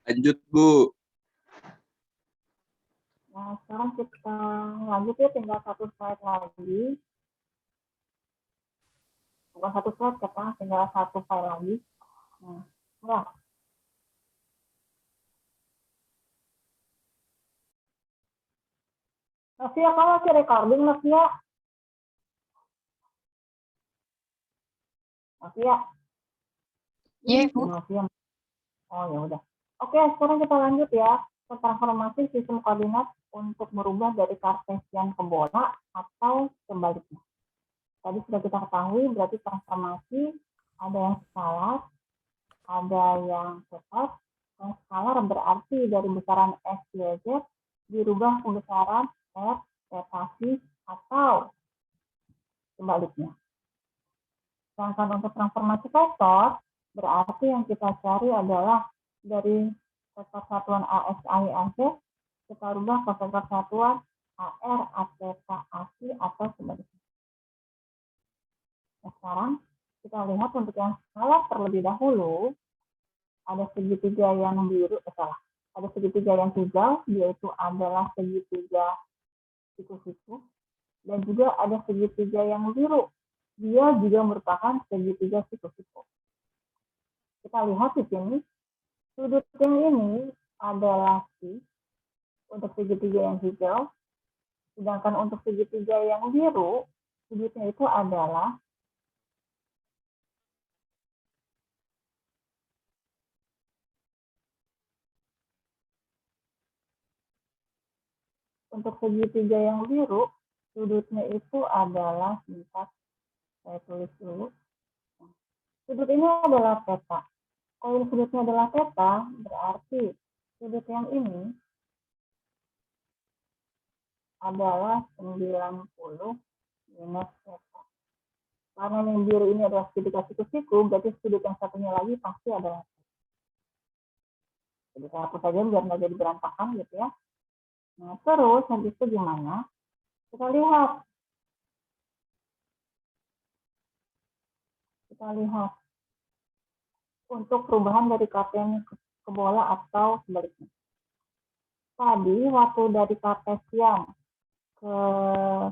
Lanjut, Bu. Nah, sekarang kita lanjut ya, tinggal 1 slide lagi. Bukan 1 slide, tinggal 1 file lagi. Nah, ya. Novia, kamu masih recording, Novia? Masih ya? Iya, Bu. Masih ya? Oh ya udah. Oke, sekarang kita lanjut ya ke transformasi sistem koordinat untuk merubah dari kartesian ke bola atau sebaliknya. Tadi sudah kita ketahui berarti transformasi ada yang skalar, ada yang vektор. Yang skalar berarti dari besaran S, Y, Z dirubah ke besaran F, theta, phi, atau sebaliknya. Sedangkan untuk transformasi vektor, berarti yang kita cari adalah dari vektor satuan AX, AY, AC, kita rubah ke vektor satuan AR, ATK, AC, atau sebaliknya. Nah, sekarang kita lihat untuk yang skalar terlebih dahulu, ada segitiga yang biru, ada segitiga yang hijau, yaitu adalah segitiga siku-siku, dan juga ada segitiga yang biru, dia juga merupakan segitiga siku-siku. Kita lihat di sini, sudut yang ini adalah C untuk segitiga yang hijau, sedangkan untuk segitiga yang biru, sudutnya itu adalah untuk segitiga yang biru, sudutnya itu adalah, saya tulis dulu. Sudut ini adalah theta. Kalau sudutnya adalah theta, berarti sudut yang ini adalah 90 minus theta. Karena yang biru ini adalah segitiga siku-siku, berarti sudut yang satunya lagi pasti adalah theta. Jadi saya hapus saja biar nggak jadi berantakan gitu ya. Nah, terus habis itu gimana? Kita lihat. Untuk perubahan dari kartesian ke bola atau sebaliknya. Tadi waktu dari kartesian ke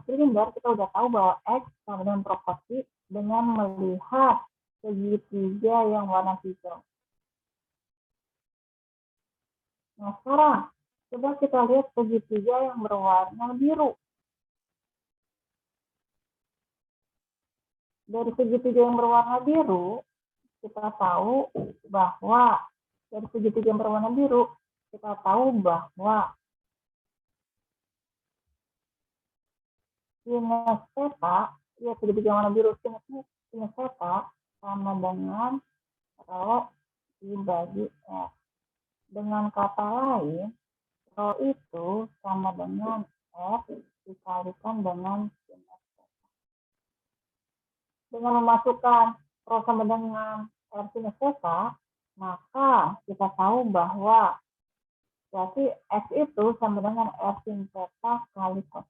silinder kita udah tahu bahwa X sama dengan proporsi dengan melihat segitiga yang warna hijau. Nah sekarang coba kita lihat segitiga yang berwarna biru. Dari segitiga yang berwarna biru kita tahu bahwa sinus theta, ya segitiga warna biru sinus theta sama dengan rho dibagi R. Dengan kata lain, rho itu sama dengan R dikalikan dengan sinus theta. Dengan memasukkan rho sama dengan R sinus theta, maka kita tahu bahwa berarti X itu sama dengan R sin theta kali cos.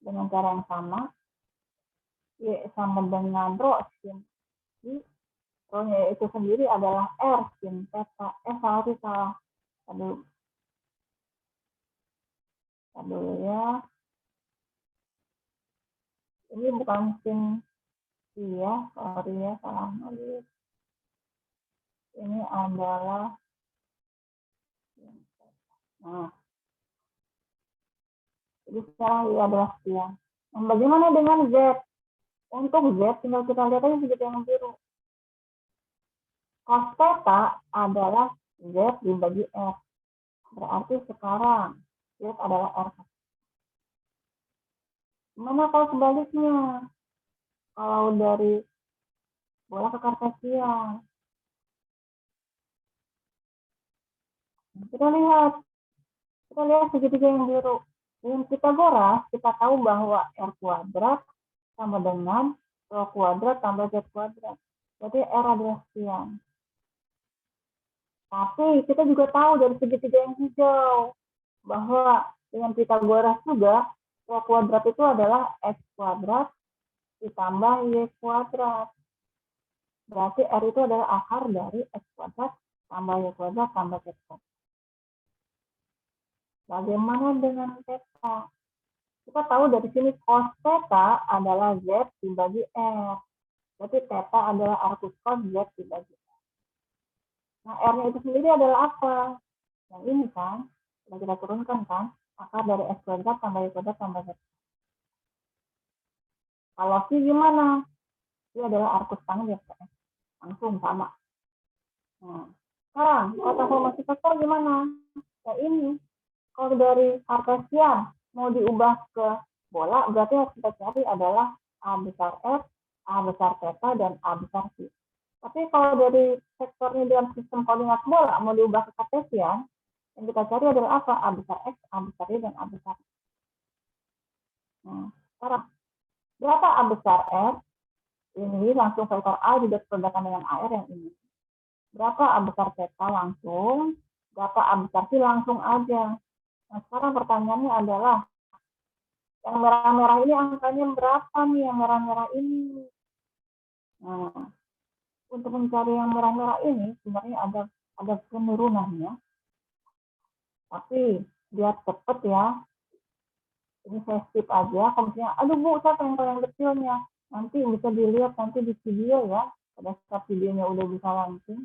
Dengan cara yang sama, Y sama dengan rho sin I, rho-nya itu sendiri adalah R sin theta. Salah. Aduh ya. Ini bukan sin I ya, sorry ya, salah nulis. Ini adalah nah. Jadi sekarang I adalah sekian. Nah, bagaimana dengan Z? Untuk Z, tinggal kita lihat aja segitiga yang biru. Cos theta adalah Z dibagi R. Berarti sekarang Z adalah R. Gimana kalau sebaliknya? Kalau dari bola ke kartesian. Kita lihat segitiga yang biru. Dengan Pitagoras, kita tahu bahwa R kuadrat sama dengan rho kuadrat tambah Z kuadrat. Jadi R adalah sekian. Tapi kita juga tahu dari segitiga yang hijau bahwa dengan Pitagoras juga rho kuadrat itu adalah X kuadrat ditambah Y kuadrat. Berarti R itu adalah akar dari X kuadrat tambah Y kuadrat tambah Z kuadrat. Bagaimana dengan theta? Kita tahu dari sini cos theta adalah Z dibagi R. Berarti theta adalah arcus cos Z dibagi R. Nah, R-nya itu sendiri adalah apa? Yang ini kan, sudah kita turunkan kan, akar dari X kuadrat tambah Y kuadrat tambah Z. Kalau phi gimana? Dia adalah arcus tangen ya, langsung sama. Nah, sekarang kotak formasi vektor gimana? Ya ini, kalau dari Cartesian mau diubah ke bola, berarti harus kita cari adalah A besar F, A besar theta, dan A besar phi. Tapi kalau dari vektornya dalam sistem koordinat bola mau diubah ke Cartesian, yang kita cari adalah apa? A besar X, A besar Y, dan A besar Y. Nah, sekarang berapa A besar R? Ini langsung vektor A didot produkan dengan AR yang ini. Berapa A besar theta langsung, berapa A besar phi langsung aja. Nah, sekarang pertanyaannya adalah, yang merah-merah ini angkanya berapa nih, yang merah-merah ini? Nah, untuk mencari yang merah-merah ini, sebenarnya ada penurunannya. Tapi, biar cepet ya, ini saya skip aja. Kalau misalnya, aduh Bu, saya pengen tahu yang detailnya. Nanti bisa dilihat nanti di video ya. Pada saat videonya udah bisa launching.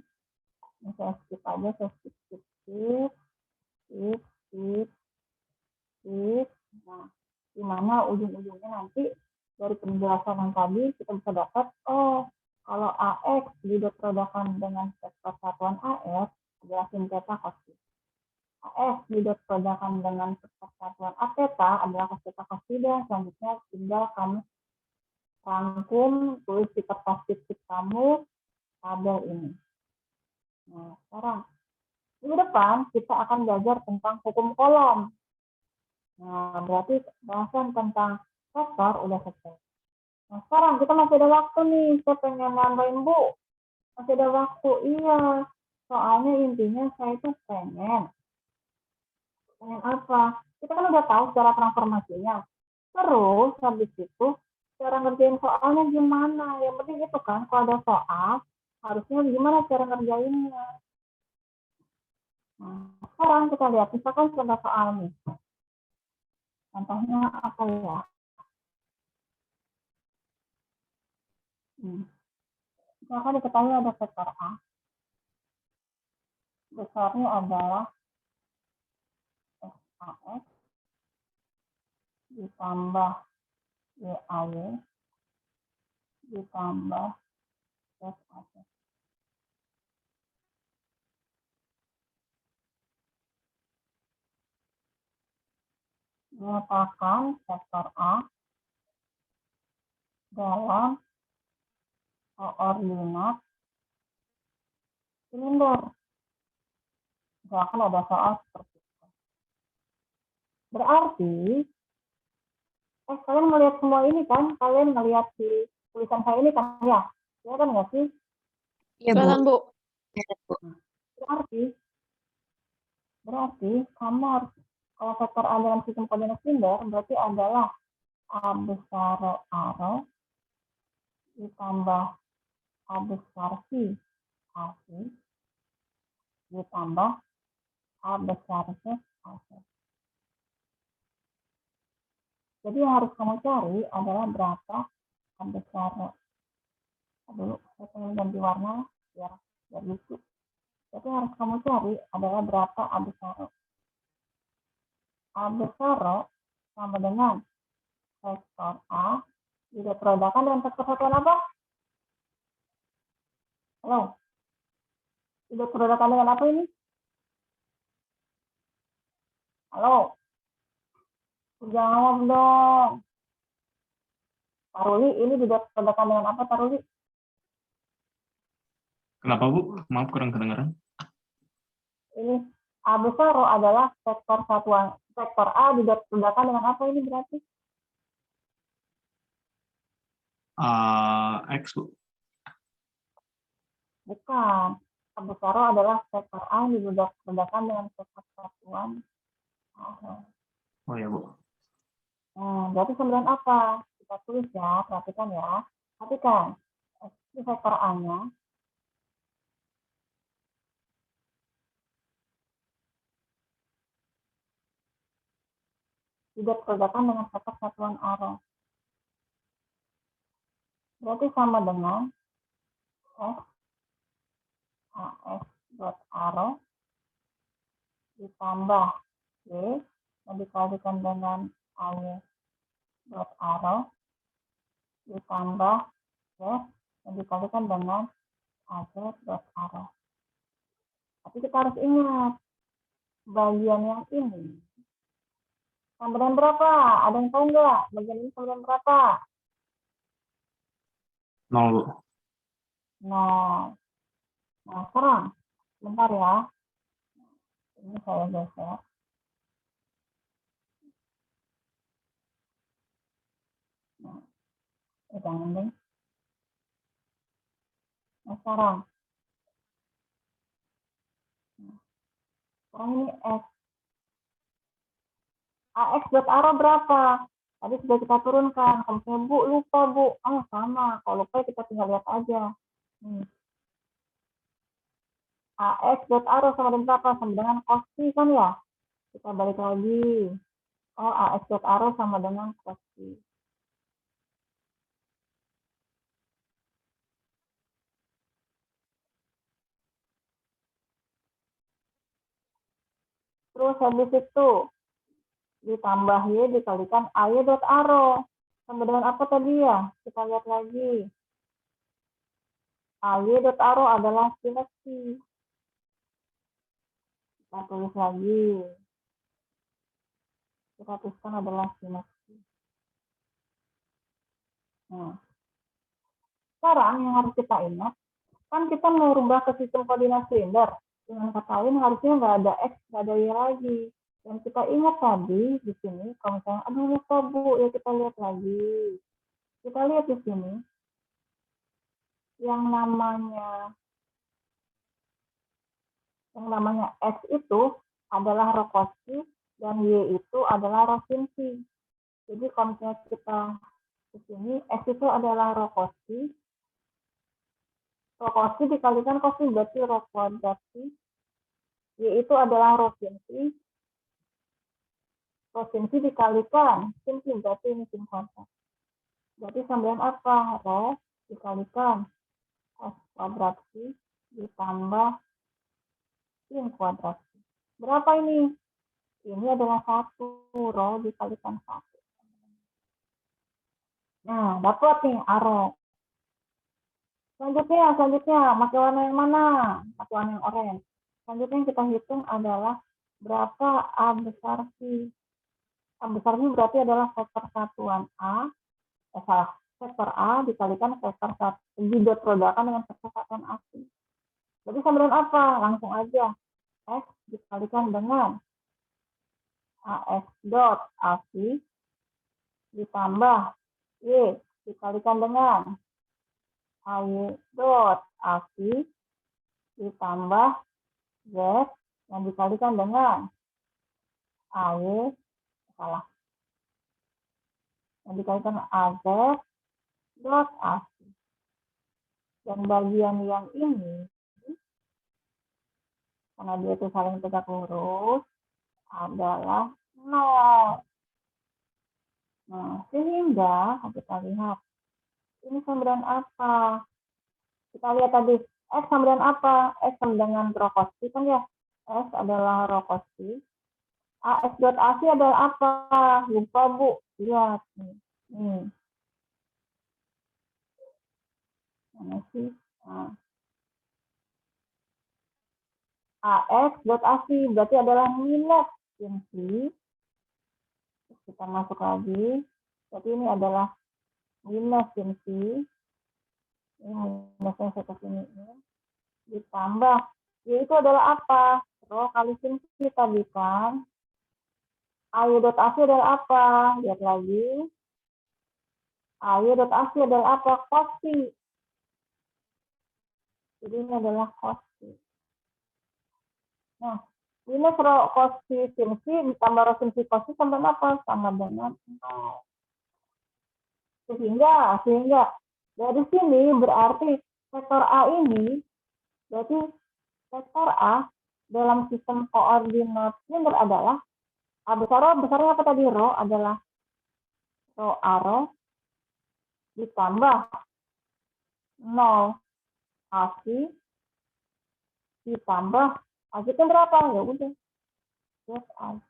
Ini saya skip aja, saya skip. Nah, dimana ujung-ujungnya nanti dari penjelasan yang tadi kita bisa dapat, oh, kalau AX didot produkan dengan vektor satuan AS adalah sin theta cos phi. AX didot produkan dengan vektor satuan A theta adalah cos theta cos phi, dan selanjutnya tinggal kamu rangkum, tulis di kertas titik kamu tabel ini. Nah, sekarang minggu depan kita akan belajar tentang hukum kolom. Nah, berarti bahasan tentang vektor udah selesai. Nah, sekarang kita masih ada waktu nih. Saya pengen nambahin, Bu. Masih ada waktu, iya. Soalnya intinya saya itu pengen apa? Kita kan udah tahu cara transformasinya. Terus, habis itu, cara ngerjain soalnya gimana? Yang penting itu kan, kalau ada soal, harusnya gimana cara ngerjainnya. Nah, sekarang kita lihat, misalkan contoh soal nih. Contohnya apa ya? Misalkan diketahui ada vektor A. Besarnya adalah SAS ditambah YAY ditambah SAS. Nyatakan vektor A dalam koordinat silinder. Misalkan ada soal seperti itu. Berarti, kalian melihat semua ini kan? Kalian melihat di tulisan saya ini kan? Ya, kelihatan nggak sih? Iya, Bu. Kelihatan, Bu. Berarti kamu harus, kalau vektor A dalam sistem koordinat silinder, berarti adalah A besar R ditambah A besar phi AC ditambah A besar Z AC. Jadi yang harus kamu cari adalah berapa A besar. Dulu saya pengen ganti warna biar lucu. Jadi yang harus kamu cari adalah berapa A besar. A besar sama dengan vektor A didot produkan dengan vektor satuan apa? Halo? Didot produkan dengan apa ini? Halo? Jawab dong. Taruli, ini didot produkan dengan apa, Taruli? Kenapa, Bu? Maaf, kurang kedengaran. Ini A besar adalah vektor satuan. Vektor A didot produkan dengan apa ini berarti? X, Bu. Bukan. A besar adalah vektor A didot produkan dengan vektor satuan. Oh ya, Bu. Berarti sembilan apa? Kita tulis ya, perhatikan ya. Perhatikan. Ini vektor A-nya. Didot produkan dengan vektor satuan arrow. Berarti sama dengan S AS dot arrow ditambah Y yang dikalikan dengan AY dot arrow ditambah Z yang dikalikan dengan AZ dot arrow. Tapi kita harus ingat, bagian yang ini sama dengan berapa? Ada yang tahu nggak? Bagian ini sama dengan berapa? 0, Bu. 0. Nah, sekarang, bentar ya. Ini saya geser. Nah, jangan deh. Nah, sekarang ini X. AX dot arrow berapa? Tadi sudah kita turunkan. Kalau misalnya, Bu, lupa, Bu. Oh, sama. Kalau lupa kita tinggal lihat aja. AX dot arrow sama dengan berapa? Sama dengan cos T kan ya? Kita balik lagi. Oh, AX dot arrow sama dengan cos T. Terus habis itu ditambah Y dikalikan AY dot arrow. Sama dengan apa tadi ya? Kita lihat lagi. AY dot arrow adalah sinus T. Kita tulis lagi. Kita tuliskan adalah sinus T. Nah, sekarang yang harus kita ingat, kan kita mau rubah ke sistem koordinat silinder. Dengan kata lain harusnya nggak ada X, nggak ada Y lagi. Dan kita ingat tadi di sini, kalau misalnya, aduh lupa Bu, ya kita lihat lagi. Kita lihat di sini, yang namanya X itu adalah rho cos T dan Y itu adalah rho sin T. Jadi kalau misalnya kita di sini, X itu adalah rho cos T. Rho cos T dikalikan cos T berarti rho kuadrat T. Y itu adalah rho sin T. Rho sin T dikalikan sin T berarti ini sin kuadrat. Berarti sama dengan apa? Rho dikalikan cos kuadrat T ditambah sin kuadrat T. Berapa ini? Ini adalah 1. Rho dikalikan 1. Nah, dapat nih arrow. Selanjutnya, pakai warna yang mana? Pakai warna yang oranye. Selanjutnya yang kita hitung adalah berapa A besar T. A besar ini berarti adalah vektor satuan A. Vektor A dikalikan vektor didot produkan dengan vektor satuan AC. Jadi sama dengan apa? Langsung aja. X dikalikan dengan AX dot AC ditambah Y dikalikan dengan AY dot AC ditambah Z yang dikalikan dengan AY yang dikalikan AZ dot AC. Dan bagian yang ini, karena dia itu saling tegak lurus, adalah 0. Nah, sehingga kita lihat, ini sama dengan apa? Kita lihat tadi, X sama dengan apa? X sama dengan rho cos T kan ya? X adalah rho cos T. AX dot AC adalah apa? Lupa Bu, lihat nih. Mana sih? Nah. AX dot AC berarti adalah minus sin T. Kita masuk lagi. Jadi ini adalah minus sin T. Ini minusnya saya ke sini. Ditambah. Y itu adalah apa? Rho kali sin T tadi kan. AY dot AC adalah apa? Lihat lagi. AY dot AC adalah apa? Cos T. Jadi ini adalah cos T. Nah, minus rho cos T sin T ditambah rho sin T cos T sama dengan apa? Sama dengan 0. Sehingga dari sini berarti vektor A ini, berarti vektor A dalam sistem koordinat silinder adalah A besar rho, besarnya apa tadi? Rho adalah rho arrow ditambah 0 AC ditambah AC kan berapa? Ya udah. Yes, AC.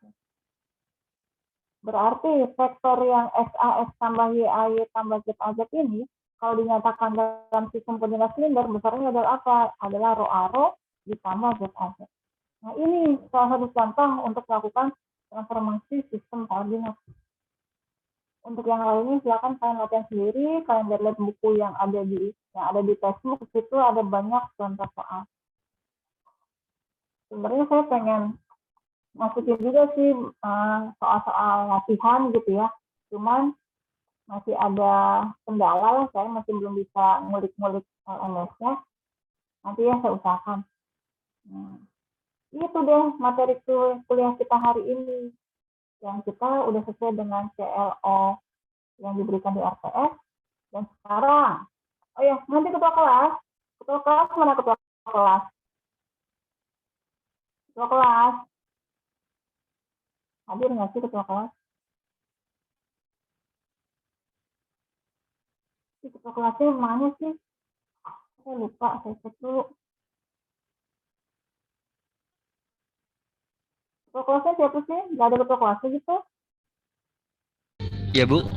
Berarti vektor yang XAX tambah YAY tambah ZAZ ini kalau dinyatakan dalam sistem koordinat silinder, besarnya adalah apa? Adalah rho A rho ditambah Z A Z. Nah, ini salah satu contoh untuk melakukan transformasi sistem koordinat. Untuk yang lainnya silakan kalian latihan sendiri, kalian lihat buku yang ada di textbook, itu ada banyak contoh soal. Sebenarnya saya pengen masukin juga sih soal-soal latihan gitu ya. Cuman masih ada kendala lah, saya masih belum bisa ngulik-ngulik LMS-nya. Nanti ya saya usahakan. Itu deh materi kuliah kita hari ini. Yang kita udah sesuai dengan CLO yang diberikan di RTS. Dan sekarang, oh ya, nanti ketua kelas mana ketua kelas? Ketua kelas, hadir nggak sih ketua kelas? Ketua kelasnya mana sih? Saya lupa, saya cek dulu. Ketua kelasnya siapa sih? Nggak ada ketua kelasnya gitu? Ya, Bu.